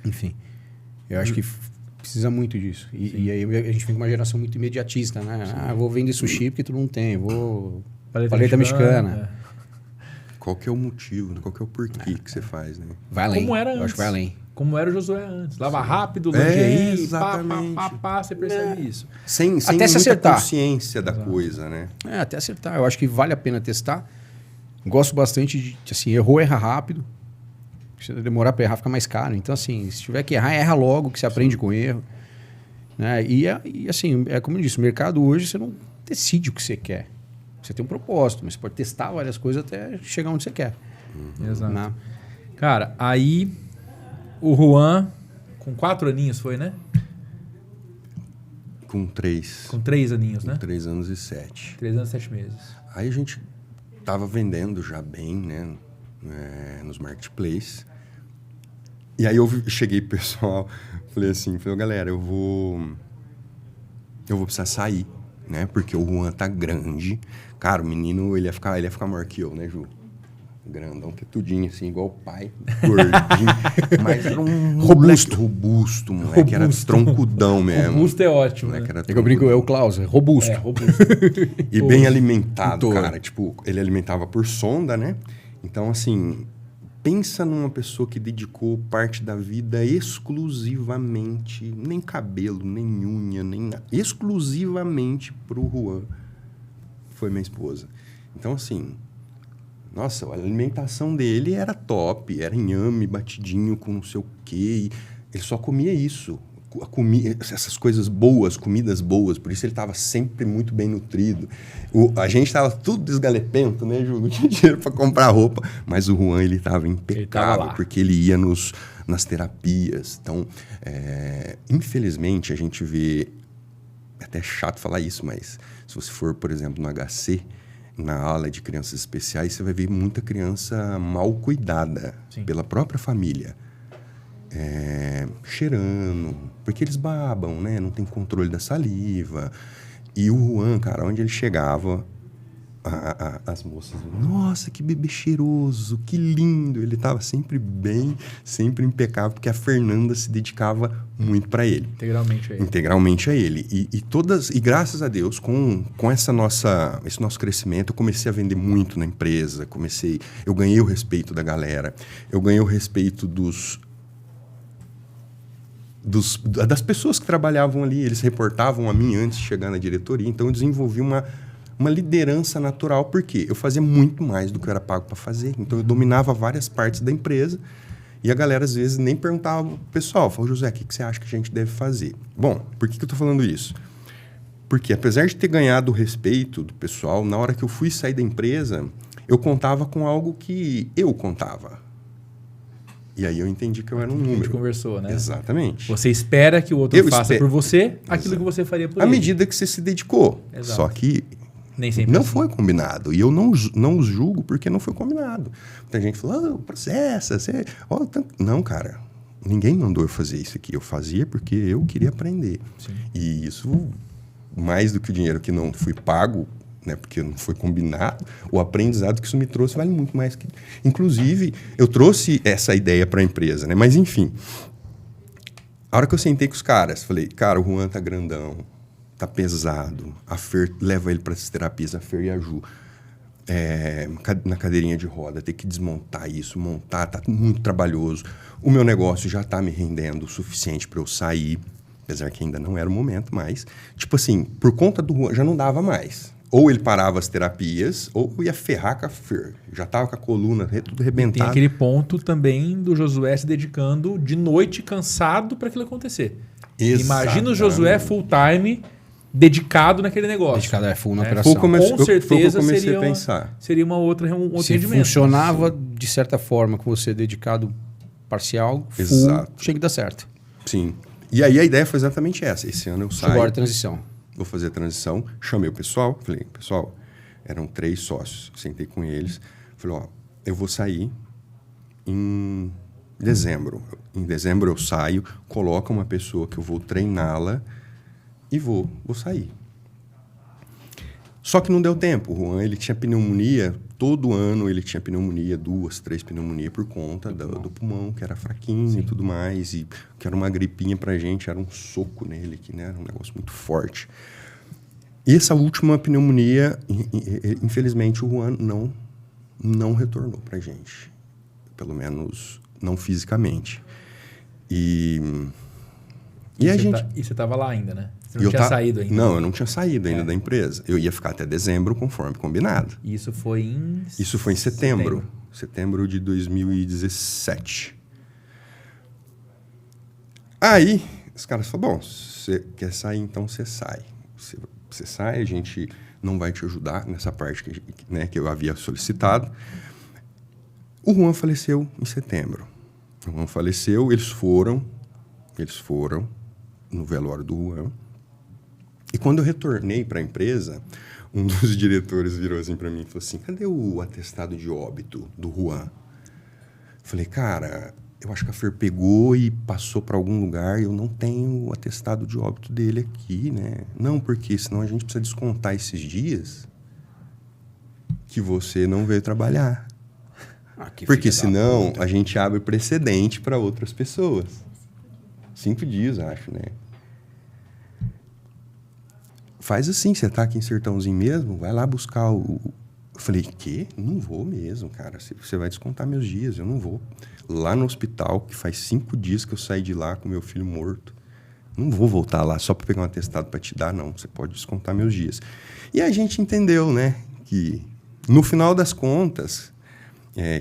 Enfim, eu acho que precisa muito disso. E aí a gente vem com uma geração muito imediatista, né? Eu vou vender sushi porque todo mundo tem. Paleta mexicana. Qual que é o motivo, né? Qual que é o porquê que você faz, né? Vai além. Como era antes. Eu acho que vai além. Como era o Josué antes. Lava rápido, lingerie, exatamente. você percebe isso. Sem até muita se acertar. consciência da coisa, né? Até acertar. Eu acho que vale a pena testar. Gosto bastante de, assim, erra rápido. Se demorar para errar, fica mais caro. Então, assim, se tiver que errar, erra logo, que você aprende com erro. Né? E assim, como eu disse, o mercado hoje, você não decide o que você quer. Você tem um propósito, mas você pode testar várias coisas até chegar onde você quer. Exato. Né? Cara, aí o Juan, com 4 aninhos foi, né? Com 3. Com 3 aninhos, né? 3 anos e 7. 3 anos e 7 meses. Aí a gente tava vendendo já bem, né? Nos marketplaces. E aí eu cheguei pro pessoal, falei assim, galera, eu vou precisar sair, né? Porque o Juan tá grande. Cara, o menino, ele ia ficar maior que eu, né, Ju? Grandão, que tudinho, assim, igual o pai, gordinho. Mas era um robusto, moleque. Era troncudão mesmo. Robusto é ótimo, moleque, né? era É que eu brinco, é o Klaus, é robusto. É, robusto. E bem alimentado, Doutor. cara. Tipo, ele alimentava por sonda, né? Então, assim, pensa numa pessoa que dedicou parte da vida exclusivamente, nem cabelo, nem unha, nem nada, exclusivamente pro Juan. Foi minha esposa. Então, assim, nossa, a alimentação dele era top, era inhame batidinho com não sei o quê. Ele só comia isso. Comia essas coisas boas, comidas boas, por isso ele estava sempre muito bem nutrido. A gente estava tudo desgalepento, né, Ju? Não tinha dinheiro para comprar roupa, mas o Juan ele estava impecável, porque ele ia nas terapias. Então, infelizmente, a gente vê, é até chato falar isso, mas se você for, por exemplo, no HC, na aula de crianças especiais, você vai ver muita criança mal cuidada pela própria família. Cheirando, porque eles babam, né? Não tem controle da saliva. E o Juan, cara, onde ele chegava, as moças, nossa, que bebê cheiroso, que lindo. Ele estava sempre bem, sempre impecável, porque a Fernanda se dedicava muito para ele. Integralmente a ele. E graças a Deus, com esse nosso crescimento, eu comecei a vender muito na empresa, eu ganhei o respeito da galera, eu ganhei o respeito das pessoas que trabalhavam ali. Eles reportavam a mim antes de chegar na diretoria, então eu desenvolvi uma liderança natural, porque eu fazia muito mais do que eu era pago para fazer, então eu dominava várias partes da empresa E a galera, às vezes, nem perguntava pro pessoal. Falou, José, o que você acha que a gente deve fazer? Bom, por que eu tô falando isso? Porque, apesar de ter ganhado o respeito do pessoal, na hora que eu fui sair da empresa, eu contava com algo que eu contava. E aí eu entendi que eu era um número. A gente conversou, né? Exatamente. Você espera que o outro faça por você aquilo que você faria por ele. À medida que você se dedicou. Exato. Só que nem sempre não assim. foi combinado. E eu não os julgo porque não foi combinado. Tem gente que fala, processa, você... Não, cara. Ninguém mandou eu fazer isso aqui. Eu fazia porque eu queria aprender. Sim. E isso, mais do que o dinheiro que não fui pago, né, porque não foi combinado, o aprendizado que isso me trouxe vale muito mais que... Inclusive, eu trouxe essa ideia para a empresa, né? Mas, enfim, a hora que eu sentei com os caras, falei, cara, o Juan tá grandão, tá pesado, a Fer leva ele para essas terapias, a Fer e a Ju, na cadeirinha de roda, ter que desmontar isso, montar, tá muito trabalhoso. O meu negócio já tá me rendendo o suficiente para eu sair, apesar que ainda não era o momento, mas, tipo assim, por conta do Juan, já não dava mais. Ou ele parava as terapias, ou ia ferrar com a Fer. Já tava com a coluna tudo arrebentado. Tem aquele ponto também do Josué se dedicando de noite, cansado, para aquilo acontecer. Exatamente. Imagina o Josué full time, dedicado naquele negócio. Dedicado full na operação. Com certeza eu comecei seria, a pensar. Seria um outro Se rendimento. funcionava de certa forma com você dedicado parcial, full, Exato. tinha que dar certo. Sim. E aí a ideia foi exatamente essa. Esse ano eu saio. Agora a transição. Vou fazer a transição. Chamei o pessoal. Falei, pessoal, eram 3 sócios. Sentei com eles. Falei, ó, eu vou sair em dezembro. Em dezembro eu saio, coloca uma pessoa que eu vou treiná-la e vou sair. Só que não deu tempo. O Juan, ele tinha pneumonia. Todo ano ele tinha pneumonia, 2, 3 pneumonias por conta do pulmão, que era fraquinho. Sim. E tudo mais. E que era uma gripinha pra gente, era um soco nele, que, né, era um negócio muito forte. E essa última pneumonia, infelizmente, o Juan não retornou pra gente. Pelo menos não fisicamente. E a gente... E você estava lá ainda, né? Você não tinha saído ainda. Não, eu não tinha saído ainda da empresa. Eu ia ficar até dezembro, conforme combinado. E isso foi em... Isso foi em setembro. Setembro de 2017. Aí, os caras falaram, bom, você quer sair, então você sai. Você sai, a gente não vai te ajudar nessa parte que eu havia solicitado. O Juan faleceu em setembro. O Juan faleceu, eles foram no velório do Juan. E quando eu retornei para a empresa, um dos diretores virou assim para mim e falou assim, cadê o atestado de óbito do Juan? Falei, cara, eu acho que a Fer pegou e passou para algum lugar e eu não tenho o atestado de óbito dele aqui, né? Não, porque senão a gente precisa descontar esses dias que você não veio trabalhar. Porque senão a gente abre precedente para outras pessoas. 5 dias, acho, né? Faz assim, você tá aqui em Sertãozinho mesmo, vai lá buscar o... Eu falei, quê? Não vou mesmo, cara. Você vai descontar meus dias, eu não vou. Lá no hospital, que faz 5 dias que eu saí de lá com meu filho morto. Não vou voltar lá só para pegar um atestado para te dar, não. Você pode descontar meus dias. E a gente entendeu, né, que no final das contas...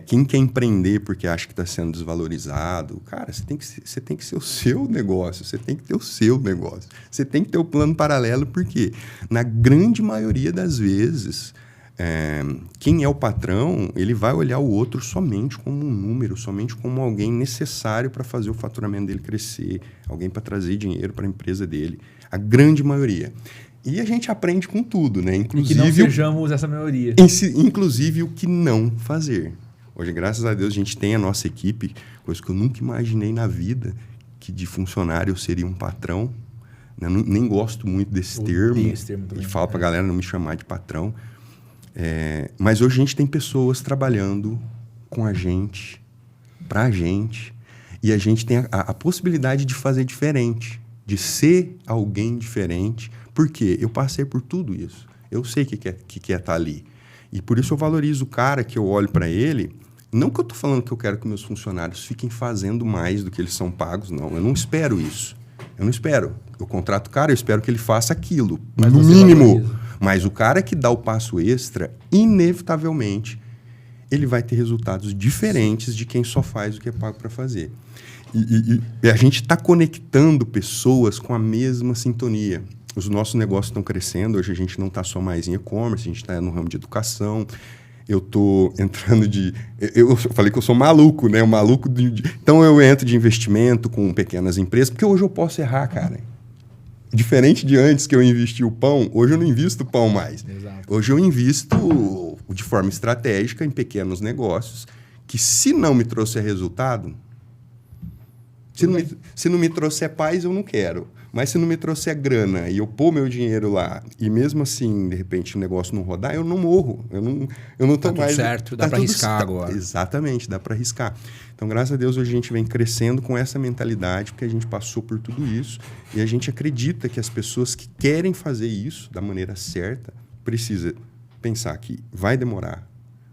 quem quer empreender porque acha que está sendo desvalorizado, cara, você tem que ser o seu negócio, você tem que ter o seu negócio. Você tem que ter o plano paralelo, porque na grande maioria das vezes, quem é o patrão, ele vai olhar o outro somente como um número, somente como alguém necessário para fazer o faturamento dele crescer, alguém para trazer dinheiro para a empresa dele. A grande maioria. E a gente aprende com tudo, né? Inclusive, e que não sejamos essa maioria. Inclusive o que não fazer. Hoje, graças a Deus, a gente tem a nossa equipe, coisa que eu nunca imaginei na vida, que de funcionário eu seria um patrão. Né? Nem gosto muito desse termo. Esse termo também. E falo para a galera não me chamar de patrão. Mas hoje a gente tem pessoas trabalhando com a gente, para a gente, e a gente tem a possibilidade de fazer diferente, de ser alguém diferente, porque eu passei por tudo isso. Eu sei que é estar ali. E por isso eu valorizo o cara que eu olho para ele. Não que eu estou falando que eu quero que meus funcionários fiquem fazendo mais do que eles são pagos, não. Eu não espero isso. Eu não espero. Eu contrato o cara, eu espero que ele faça aquilo, no mínimo. Mas o cara que dá o passo extra, inevitavelmente, ele vai ter resultados diferentes de quem só faz o que é pago para fazer. E a gente está conectando pessoas com a mesma sintonia. Os nossos negócios estão crescendo. Hoje a gente não está só mais em e-commerce, a gente está no ramo de educação. Eu estou entrando de... Eu falei que eu sou maluco, né? Então eu entro de investimento com pequenas empresas, porque hoje eu posso errar, cara. Diferente de antes que eu investi o pão, hoje eu não invisto pão mais. Exato. Hoje eu invisto de forma estratégica em pequenos negócios que, se não me trouxer resultado... Se não me trouxer paz, eu não quero. Mas se não me trouxer grana e eu pôr meu dinheiro lá e mesmo assim, de repente, o negócio não rodar, eu não morro. Eu não tô mais... Tudo certo, dá para arriscar agora. Exatamente, dá para arriscar. Então, graças a Deus, hoje a gente vem crescendo com essa mentalidade, porque a gente passou por tudo isso e a gente acredita que as pessoas que querem fazer isso da maneira certa, precisa pensar que vai demorar,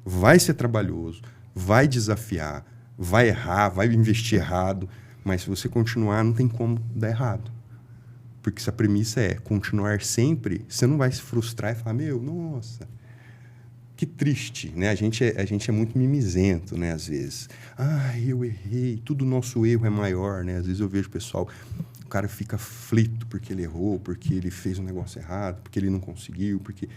vai ser trabalhoso, vai desafiar, vai errar, vai investir errado, mas se você continuar, não tem como dar errado. Porque se a premissa é continuar sempre, você não vai se frustrar e falar, nossa, que triste, né? A gente é muito mimizento, né? Às vezes. Eu errei, tudo nosso erro é maior, né? Às vezes eu vejo o pessoal, o cara fica aflito porque ele errou, porque ele fez um negócio errado, porque ele não conseguiu, porque...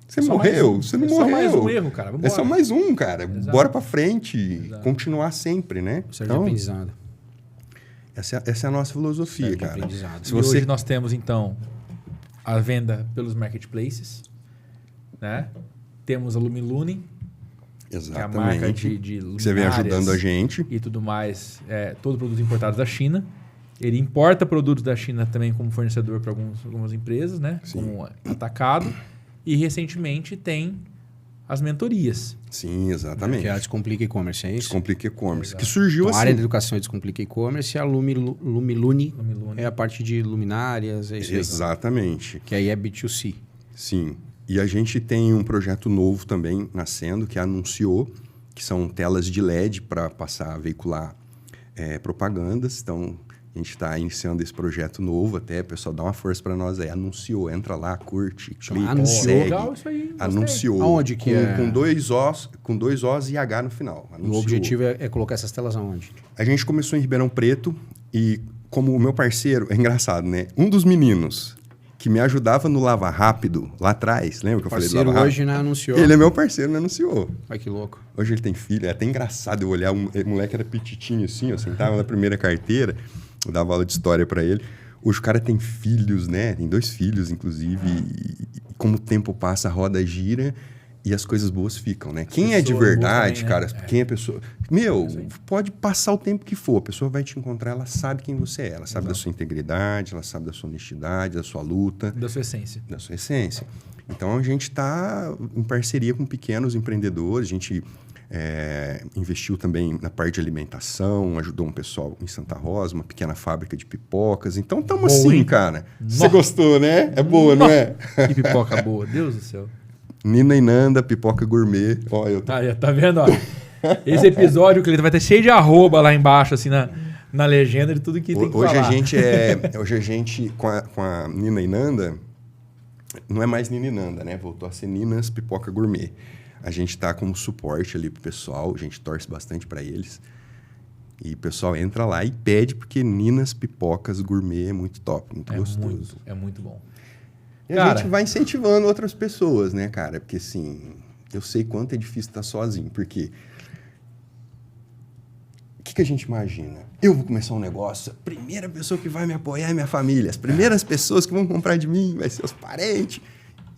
Você morreu, você não morreu. É só mais um erro, cara. Vambora. É só mais um, cara. Exato. Bora pra frente, Exato. Continuar sempre, né? Então, aprendizado. Essa é a nossa filosofia, cara. Se você... Hoje nós temos, então, a venda pelos marketplaces, né? Temos a Lumilune, exatamente, que é a marca de luminárias. Você vem ajudando a gente. E tudo mais. Todos produtos importados da China. Ele importa produtos da China também como fornecedor para algumas empresas, né? Sim. Como atacado. E recentemente tem as mentorias. Sim, exatamente. Que é a Descomplica E-Commerce, é isso? Descomplica E-Commerce. Que surgiu então, a área da educação é Descomplica E-Commerce e a Lumilune é a parte de luminárias. É isso exatamente. Aí. Que aí é B2C. Sim. E a gente tem um projeto novo também nascendo, que anunciou, que são telas de LED para passar a veicular propagandas. Então, a gente está iniciando esse projeto novo até. O pessoal dá uma força para nós aí. Anunciou, entra lá, curte, clica, segue. Legal isso aí. Anunciou. Aonde que com dois Os e H no final. Anunciou. O objetivo é colocar essas telas aonde? A gente começou em Ribeirão Preto e, como o meu parceiro... É engraçado, né? Um dos meninos que me ajudava no Lava Rápido lá atrás, lembra que eu falei do Lava Rápido? Hoje não anunciou. Ele é meu parceiro, não anunciou. Ai, que louco. Hoje ele tem filho. É até engraçado eu olhar. O moleque era petitinho assim, eu sentava na primeira carteira... Eu dava aula de história para ele. Hoje o cara tem filhos, né? Tem 2 filhos, inclusive. E como o tempo passa, a roda gira e as coisas boas ficam, né? Quem é de verdade, também, né? Cara, quem é pessoa... pode passar o tempo que for. A pessoa vai te encontrar, ela sabe quem você é. Ela sabe da sua integridade, ela sabe da sua honestidade, da sua luta. Da sua essência. Da sua essência. Então, a gente está em parceria com pequenos empreendedores. A gente... investiu também na parte de alimentação, ajudou um pessoal em Santa Rosa, uma pequena fábrica de pipocas. Então, estamos assim, hein? Cara. Você gostou, né? É boa, não é? Que pipoca boa, Deus do céu. Nina e Nanda, pipoca gourmet. Ó, tá vendo? Ó? Esse episódio, Cleiton, vai ter cheio de arroba lá embaixo, assim, na legenda de tudo que tem que hoje falar. Hoje a gente, com a Nina e Nanda, não é mais Nina e Nanda, né? Voltou a ser Ninas Pipoca Gourmet. A gente está como suporte ali pro pessoal, a gente torce bastante para eles. E o pessoal entra lá e pede, porque Ninas Pipocas Gourmet é muito top, muito gostoso. É muito bom. E a gente vai incentivando outras pessoas, né, cara? Porque, assim, eu sei quanto é difícil estar sozinho, porque... O que a gente imagina? Eu vou começar um negócio, a primeira pessoa que vai me apoiar é minha família. As primeiras pessoas que vão comprar de mim vai ser os parentes.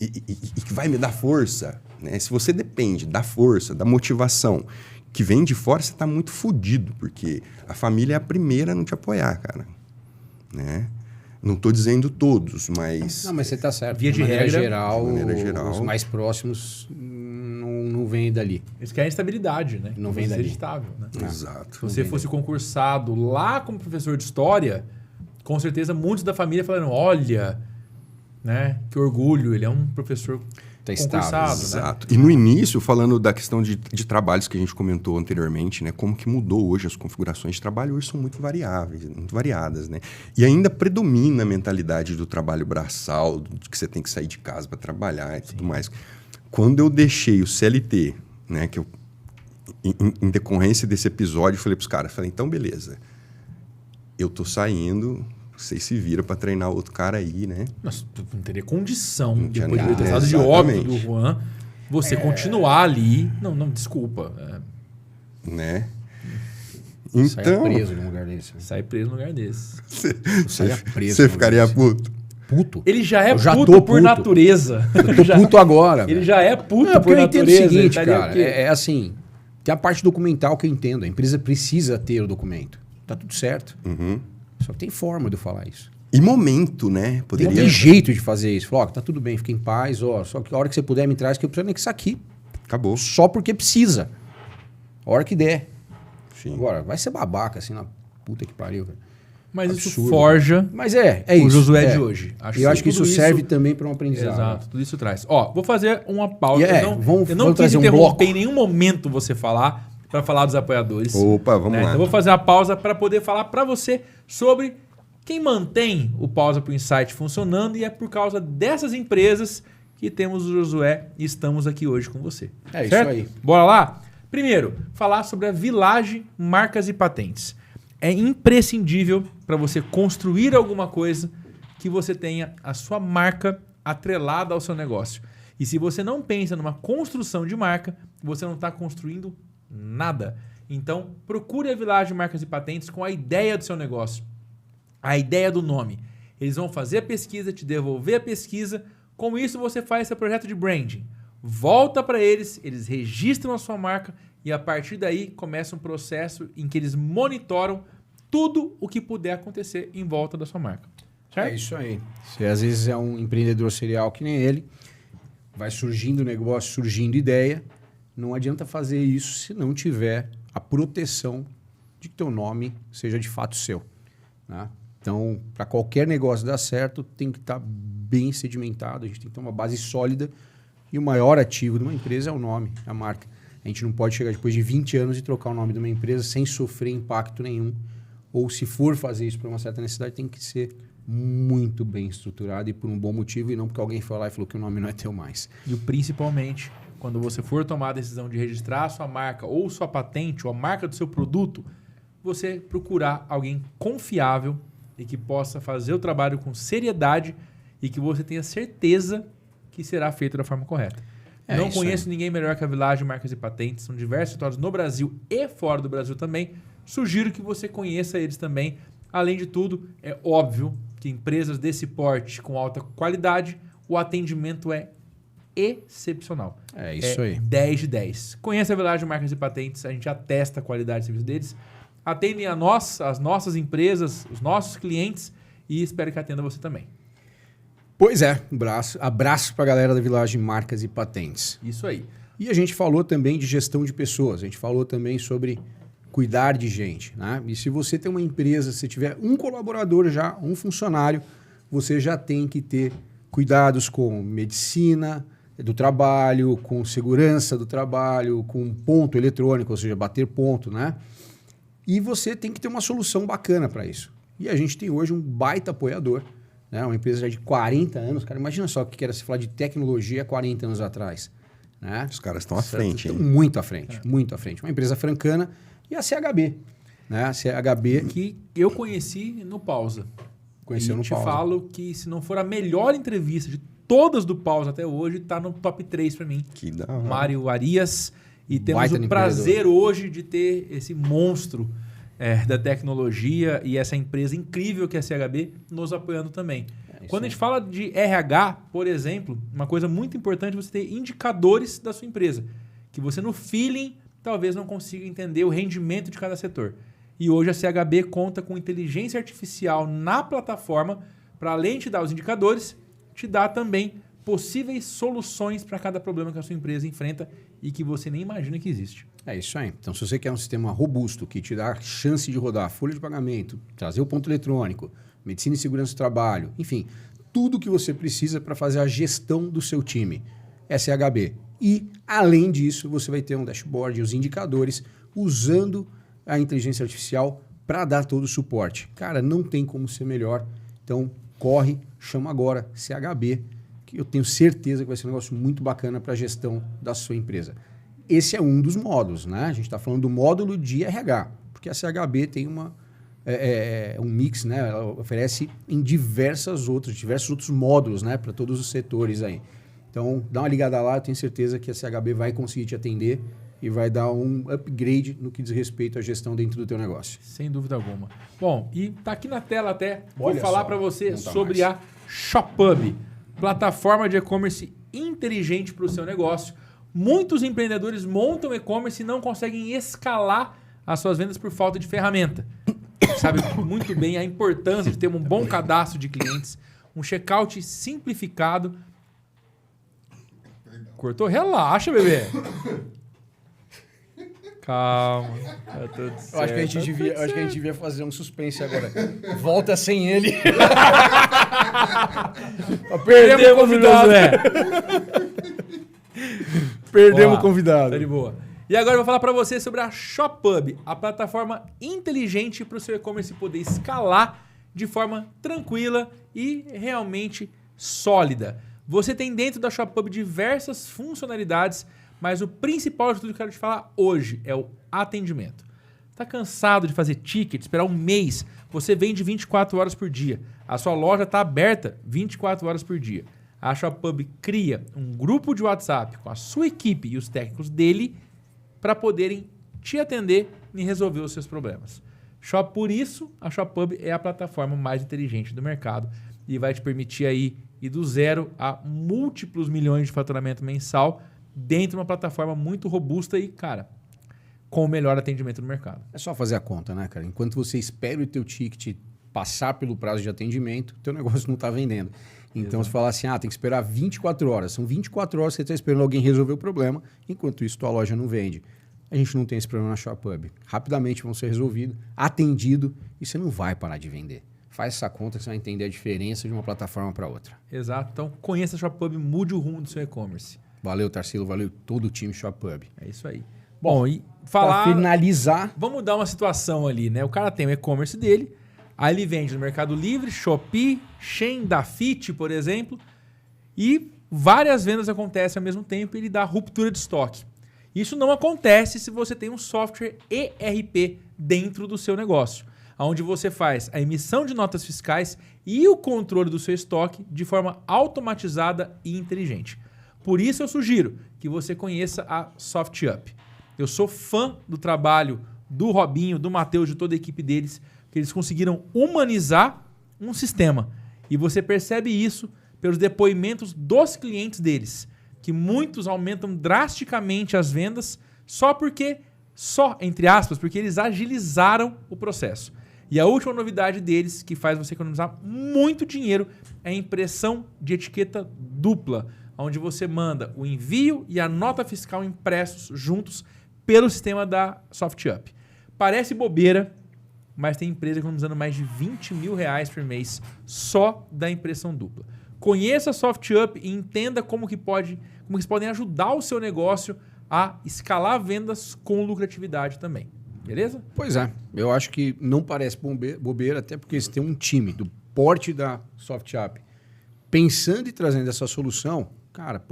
E que vai me dar força, né? Se você depende da força, da motivação que vem de fora, você está muito fodido, porque a família é a primeira a não te apoiar, cara, né? Não estou dizendo todos, mas... Não, mas você está certo. De maneira geral, os mais próximos não vêm dali. Eles querem estabilidade, né? Não vem dali. Estável, né? Exato. Se você fosse concursado lá como professor de história, com certeza muitos da família falaram, olha... né? Que orgulho, ele é um professor Testado, concursado, né? Exato. E no início, falando da questão de trabalhos que a gente comentou anteriormente, né? Como que mudou hoje as configurações de trabalho, hoje são muito variáveis, muito variadas, né? E ainda predomina a mentalidade do trabalho braçal, de que você tem que sair de casa para trabalhar e tudo mais. Quando eu deixei o CLT, né? Que eu, em decorrência desse episódio, eu falei para os caras, então beleza, eu tô saindo... Vocês se viram para treinar outro cara aí, né? Mas tu não teria condição, Não tinha depois do nada, resultado de exatamente. óbito do Juan, você continuar ali. Não, desculpa. Né? Sai Então... preso num lugar desse. Sai preso num lugar desse. Você ficaria puto? Puto? Ele já é Eu já puto tô por puto. natureza. Eu tô puto agora. Ele velho. já é puto Não, porque por eu entendo natureza. o seguinte, ele estaria cara. o quê? É assim, tem a parte documental que eu entendo. A empresa precisa ter o documento. Tá tudo certo. Uhum. Só que tem forma de eu falar isso. E momento, né? Não Poderia... tem jeito de fazer isso. Falar, ó, tá tudo bem, fica em paz, ó. Só que a hora que você puder me traz que eu preciso anexar aqui. Acabou. Só porque precisa. A hora que der. Sim. Agora, vai ser babaca assim na puta que pariu, velho. Mas isso Absurdo. forja Mas é o isso. Josué é. de hoje. E eu acho que isso tudo serve também para um aprendizado. Exato, tudo isso traz. Ó, vou fazer uma pausa. E eu não vamos quis trazer um interromper bloco. em nenhum momento você falar, para falar dos apoiadores. Opa, vamos lá. Então vou fazer a pausa para poder falar para você sobre quem mantém o Pausa pro Insight funcionando, e é por causa dessas empresas que temos o Josué e estamos aqui hoje com você. É certo? isso aí. Bora lá? Primeiro, falar sobre a Village Marcas e Patentes. É imprescindível para você construir alguma coisa que você tenha a sua marca atrelada ao seu negócio. E se você não pensa numa construção de marca, você não está construindo nada. Então, procure a Village Marcas e Patentes com a ideia do seu negócio, a ideia do nome. Eles vão fazer a pesquisa, te devolver a pesquisa. Com isso, você faz seu projeto de branding. Volta para eles registram a sua marca e a partir daí começa um processo em que eles monitoram tudo o que puder acontecer em volta da sua marca. Certo? É isso aí. Você às vezes é um empreendedor serial que nem ele, vai surgindo negócio, surgindo ideia, não adianta fazer isso se não tiver a proteção de que teu nome seja de fato seu, né? Então, para qualquer negócio dar certo, tem que estar bem sedimentado, a gente tem que ter uma base sólida e o maior ativo de uma empresa é o nome, a marca. A gente não pode chegar depois de 20 anos e trocar o nome de uma empresa sem sofrer impacto nenhum. Ou se for fazer isso por uma certa necessidade, tem que ser muito bem estruturado e por um bom motivo e não porque alguém foi lá e falou que o nome não é teu mais. E principalmente, quando você for tomar a decisão de registrar a sua marca ou sua patente ou a marca do seu produto, você procurar alguém confiável e que possa fazer o trabalho com seriedade e que você tenha certeza que será feito da forma correta. Não conheço ninguém melhor que a Village Marcas e Patentes. São diversos escritórios no Brasil e fora do Brasil também. Sugiro que você conheça eles também. Além de tudo, é óbvio que empresas desse porte com alta qualidade, o atendimento é excepcional. É isso aí. 10 de 10. Conheça a Village Marcas e Patentes, a gente atesta a qualidade de serviço deles. Atendem a nós, as nossas empresas, os nossos clientes e espero que atenda você também. Pois é, abraço para a galera da Village Marcas e Patentes. Isso aí. E a gente falou também de gestão de pessoas, a gente falou também sobre cuidar de gente, né? E se você tem uma empresa, se tiver um colaborador já, um funcionário, você já tem que ter cuidados com medicina do trabalho, com segurança do trabalho, com ponto eletrônico, ou seja, bater ponto, né? E você tem que ter uma solução bacana para isso. E a gente tem hoje um baita apoiador, né? Uma empresa já de 40 anos. Cara, imagina só o que era se falar de tecnologia há 40 anos atrás. Né? Os caras estão à frente, hein? Estão muito à frente, muito à frente. Uma empresa francana e a CHB. Né? A CHB... Que eu conheci no Pausa. Conheceu no te Pausa. falo que se não for a melhor entrevista de todas do Pausa até hoje, tá no top 3 para mim. Que da hora. Mário Arias. E temos Baita o prazer hoje de ter esse monstro da tecnologia e essa empresa incrível que é a CHB nos apoiando também. Quando a gente fala de RH, por exemplo, uma coisa muito importante é você ter indicadores da sua empresa. Que você no feeling talvez não consiga entender o rendimento de cada setor. E hoje a CHB conta com inteligência artificial na plataforma para, além de te dar os indicadores, te dar também possíveis soluções para cada problema que a sua empresa enfrenta e que você nem imagina que existe. É isso aí. Então, se você quer um sistema robusto que te dá chance de rodar folha de pagamento, trazer o ponto eletrônico, medicina e segurança do trabalho, enfim, tudo que você precisa para fazer a gestão do seu time. SHB. E, além disso, você vai ter um dashboard e os indicadores usando a inteligência artificial para dar todo o suporte. Cara, não tem como ser melhor. Então, corre, chama agora CHB, que eu tenho certeza que vai ser um negócio muito bacana para a gestão da sua empresa. Esse é um dos módulos, né? A gente está falando do módulo de RH, porque a CHB tem um mix, né? Ela oferece em diversos outros módulos, né? Para todos os setores aí. Então, dá uma ligada lá, eu tenho certeza que a CHB vai conseguir te atender e vai dar um upgrade no que diz respeito à gestão dentro do teu negócio. Sem dúvida alguma. Bom, e tá aqui na tela até, Olha vou falar só, para você não tá sobre mais. a ShopHub, plataforma de e-commerce inteligente para o seu negócio. Muitos empreendedores montam e-commerce e não conseguem escalar as suas vendas por falta de ferramenta. Sabe muito bem a importância de ter um bom cadastro de clientes, um checkout simplificado. Cortou? Relaxa, bebê. Calma. Tá tudo certo. Eu acho que a gente devia fazer um suspense agora. Volta sem ele. Perdemos o convidado. Perdemos o convidado. Tá de boa. E agora eu vou falar para você sobre a ShopHub, a plataforma inteligente para o seu e-commerce poder escalar de forma tranquila e realmente sólida. Você tem dentro da ShopHub diversas funcionalidades, mas o principal de tudo que eu quero te falar hoje é o atendimento. Está cansado de fazer ticket, esperar um mês? Você vende 24 horas por dia. A sua loja está aberta 24 horas por dia. A ShopHub cria um grupo de WhatsApp com a sua equipe e os técnicos dele para poderem te atender e resolver os seus problemas. Por isso, a ShopHub é a plataforma mais inteligente do mercado e vai te permitir aí ir do zero a múltiplos milhões de faturamento mensal dentro de uma plataforma muito robusta e, cara, com o melhor atendimento do mercado. É só fazer a conta, né, cara? Enquanto você espera o teu ticket passar pelo prazo de atendimento, teu negócio não está vendendo. Então, Exato. você fala assim, tem que esperar 24 horas. São 24 horas que você está esperando alguém resolver o problema, enquanto isso tua loja não vende. A gente não tem esse problema na ShopHub. Rapidamente vão ser resolvidos, atendido, e você não vai parar de vender. Faz essa conta que você vai entender a diferença de uma plataforma para outra. Exato. Então, conheça a ShopHub, mude o rumo do seu e-commerce. Valeu, Tarsilo. Valeu todo o time ShopHub. É isso aí. Bom, e falar... Para finalizar... Vamos dar uma situação ali, né? O cara tem o e-commerce dele, aí ele vende no Mercado Livre, Shopee, Shein, Dafit, por exemplo, e várias vendas acontecem ao mesmo tempo e ele dá ruptura de estoque. Isso não acontece se você tem um software ERP dentro do seu negócio, onde você faz a emissão de notas fiscais e o controle do seu estoque de forma automatizada e inteligente. Por isso eu sugiro que você conheça a SoftUp. Eu sou fã do trabalho do Robinho, do Matheus, de toda a equipe deles, que eles conseguiram humanizar um sistema. E você percebe isso pelos depoimentos dos clientes deles, que muitos aumentam drasticamente as vendas entre aspas, porque eles agilizaram o processo. E a última novidade deles, que faz você economizar muito dinheiro, é a impressão de etiqueta dupla, onde você manda o envio e a nota fiscal impressos juntos pelo sistema da SoftUp. Parece bobeira, mas tem empresa economizando mais de R$20 mil por mês só da impressão dupla. Conheça a SoftUp e entenda como que eles podem ajudar o seu negócio a escalar vendas com lucratividade também. Beleza? Pois é. Eu acho que não parece bobeira, até porque eles têm um time do porte da SoftUp pensando e trazendo essa solução. Cara,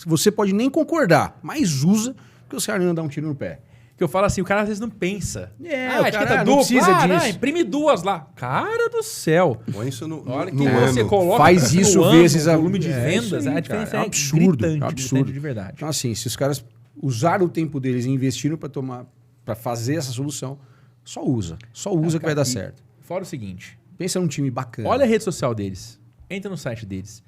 você pode nem concordar, mas usa, porque você não dá um tiro no pé. Que eu falo assim, o cara às vezes não pensa. O etiqueta cara dupla, não precisa disso. Imprime duas lá. Cara do céu. Põe isso no Na hora que ano. você coloca Faz isso no ano, vezes o volume de vendas, isso aí, a diferença cara, é absurdo, gritante de verdade. Então, assim, se os caras usaram o tempo deles e investiram para fazer essa solução, só usa. Só usa que vai dar certo. Fora o seguinte, Pensa num time bacana. olha a rede social deles, entra no site deles.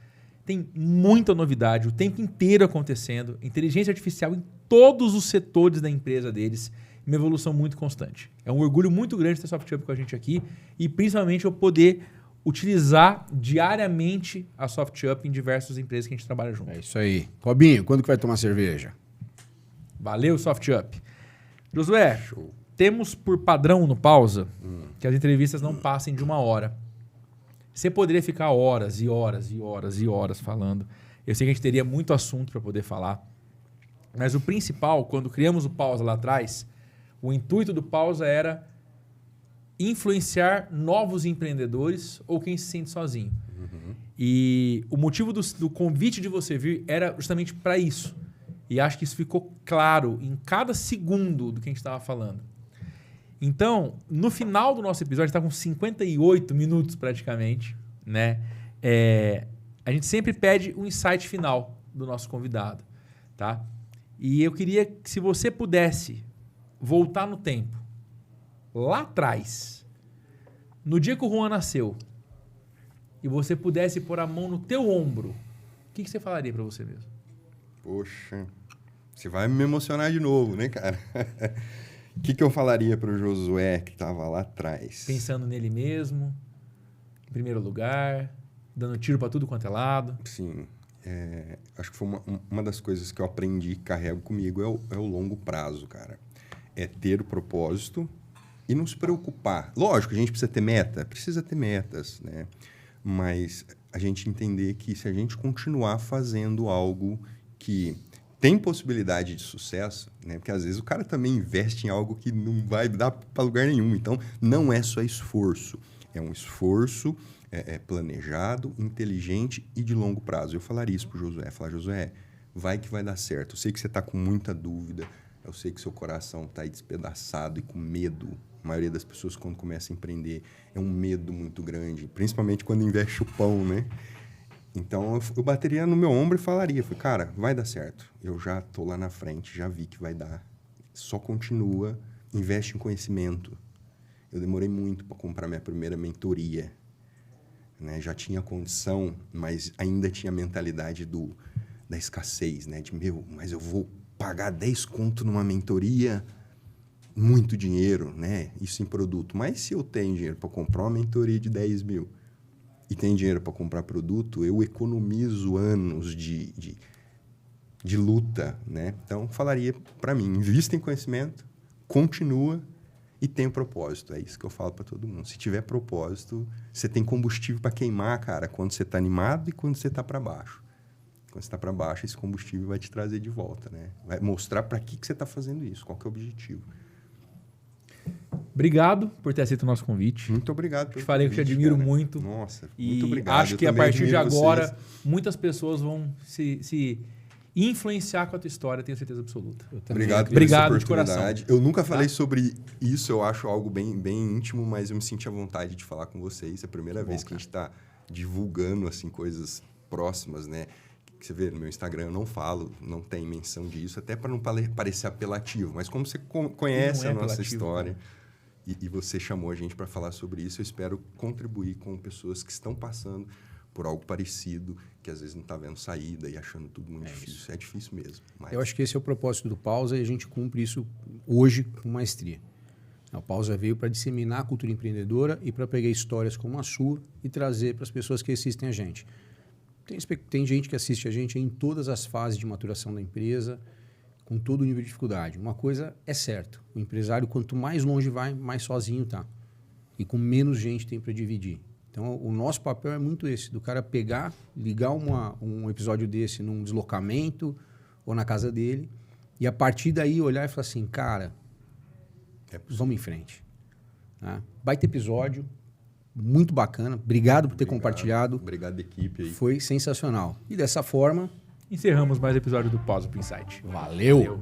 Tem muita novidade o tempo inteiro acontecendo, inteligência artificial em todos os setores da empresa deles, uma evolução muito constante. É um orgulho muito grande ter SoftUp com a gente aqui e principalmente eu poder utilizar diariamente a SoftUp em diversas empresas que a gente trabalha junto. É isso aí. Robinho, quando que vai tomar cerveja? Valeu, SoftUp. Josué, temos por padrão no Pausa que as entrevistas não passem de 1 hora. Você poderia ficar horas e horas e horas e horas falando. Eu sei que a gente teria muito assunto para poder falar. Mas o principal, quando criamos o Pausa lá atrás, o intuito do Pausa era influenciar novos empreendedores ou quem se sente sozinho. E o motivo do convite de você vir era justamente para isso. E acho que isso ficou claro em cada segundo do que a gente estava falando. Então, no final do nosso episódio, a gente está com 58 minutos praticamente, né? A gente sempre pede um insight final do nosso convidado, tá? E eu queria que, se você pudesse voltar no tempo, lá atrás, no dia que o Juan nasceu, e você pudesse pôr a mão no teu ombro, o que você falaria para você mesmo? Poxa, você vai me emocionar de novo, né, cara? O que eu falaria para o Josué que estava lá atrás? Pensando nele mesmo, em primeiro lugar, dando tiro para tudo quanto é lado. Sim, acho que foi uma das coisas que eu aprendi e carrego comigo é o longo prazo, cara. É ter o propósito e não se preocupar. Lógico, a gente precisa ter metas, né? Mas a gente entender que se a gente continuar fazendo algo que tem possibilidade de sucesso, né? Porque às vezes o cara também investe em algo que não vai dar para lugar nenhum. Então, não é só esforço. É um esforço planejado, inteligente e de longo prazo. Eu falaria isso pro Josué. Falar, Josué, vai que vai dar certo. Eu sei que você está com muita dúvida. Eu sei que seu coração está aí despedaçado e com medo. A maioria das pessoas, quando começa a empreender, é um medo muito grande. Principalmente quando investe o pão, né? Então, eu bateria no meu ombro e falaria, cara, vai dar certo. Eu já estou lá na frente, já vi que vai dar. Só continua, investe em conhecimento. Eu demorei muito para comprar minha primeira mentoria. Né? Já tinha condição, mas ainda tinha a mentalidade da escassez, né? Mas eu vou pagar 10 conto numa mentoria, muito dinheiro, né? Isso em produto. Mas se eu tenho dinheiro para comprar uma mentoria de 10 mil e tem dinheiro para comprar produto, eu economizo anos de luta, né? Então, falaria para mim, invista em conhecimento, continua e tem propósito. É isso que eu falo para todo mundo. Se tiver propósito, você tem combustível para queimar, cara, quando você está animado e quando você está para baixo. Quando você está para baixo, esse combustível vai te trazer de volta, né? Vai mostrar para que você está fazendo isso, qual que é o objetivo. Obrigado por ter aceito o nosso convite. Muito obrigado. Te falei que eu te admiro muito. Nossa, muito obrigado. Acho que a partir de agora, muitas pessoas vão se influenciar com a tua história, tenho certeza absoluta. Obrigado por essa oportunidade. Eu nunca falei sobre isso, eu acho algo bem, bem íntimo, mas eu me senti à vontade de falar com vocês. É a primeira vez que a gente está divulgando assim, coisas próximas, né? Você vê, no meu Instagram eu não falo, não tem menção disso, até para não parecer apelativo. Mas como você conhece a nossa história e você chamou a gente para falar sobre isso, eu espero contribuir com pessoas que estão passando por algo parecido, que às vezes não está vendo saída e achando tudo muito difícil. Isso. É difícil mesmo. Mas... Eu acho que esse é o propósito do Pausa e a gente cumpre isso hoje com maestria. O Pausa veio para disseminar a cultura empreendedora e para pegar histórias como a sua e trazer para as pessoas que assistem a gente. Tem gente que assiste a gente em todas as fases de maturação da empresa, com todo o nível de dificuldade. Uma coisa é certa, o empresário, quanto mais longe vai, mais sozinho está. E com menos gente tem para dividir. Então, o nosso papel é muito esse, do cara pegar, ligar um episódio desse num deslocamento ou na casa dele, e a partir daí olhar e falar assim, cara, vamos em frente. Tá? Baita episódio. Muito bacana. Obrigado por ter compartilhado. Obrigado, equipe. Aí. Foi sensacional. E dessa forma... encerramos mais episódio do Pausa Insight. Valeu.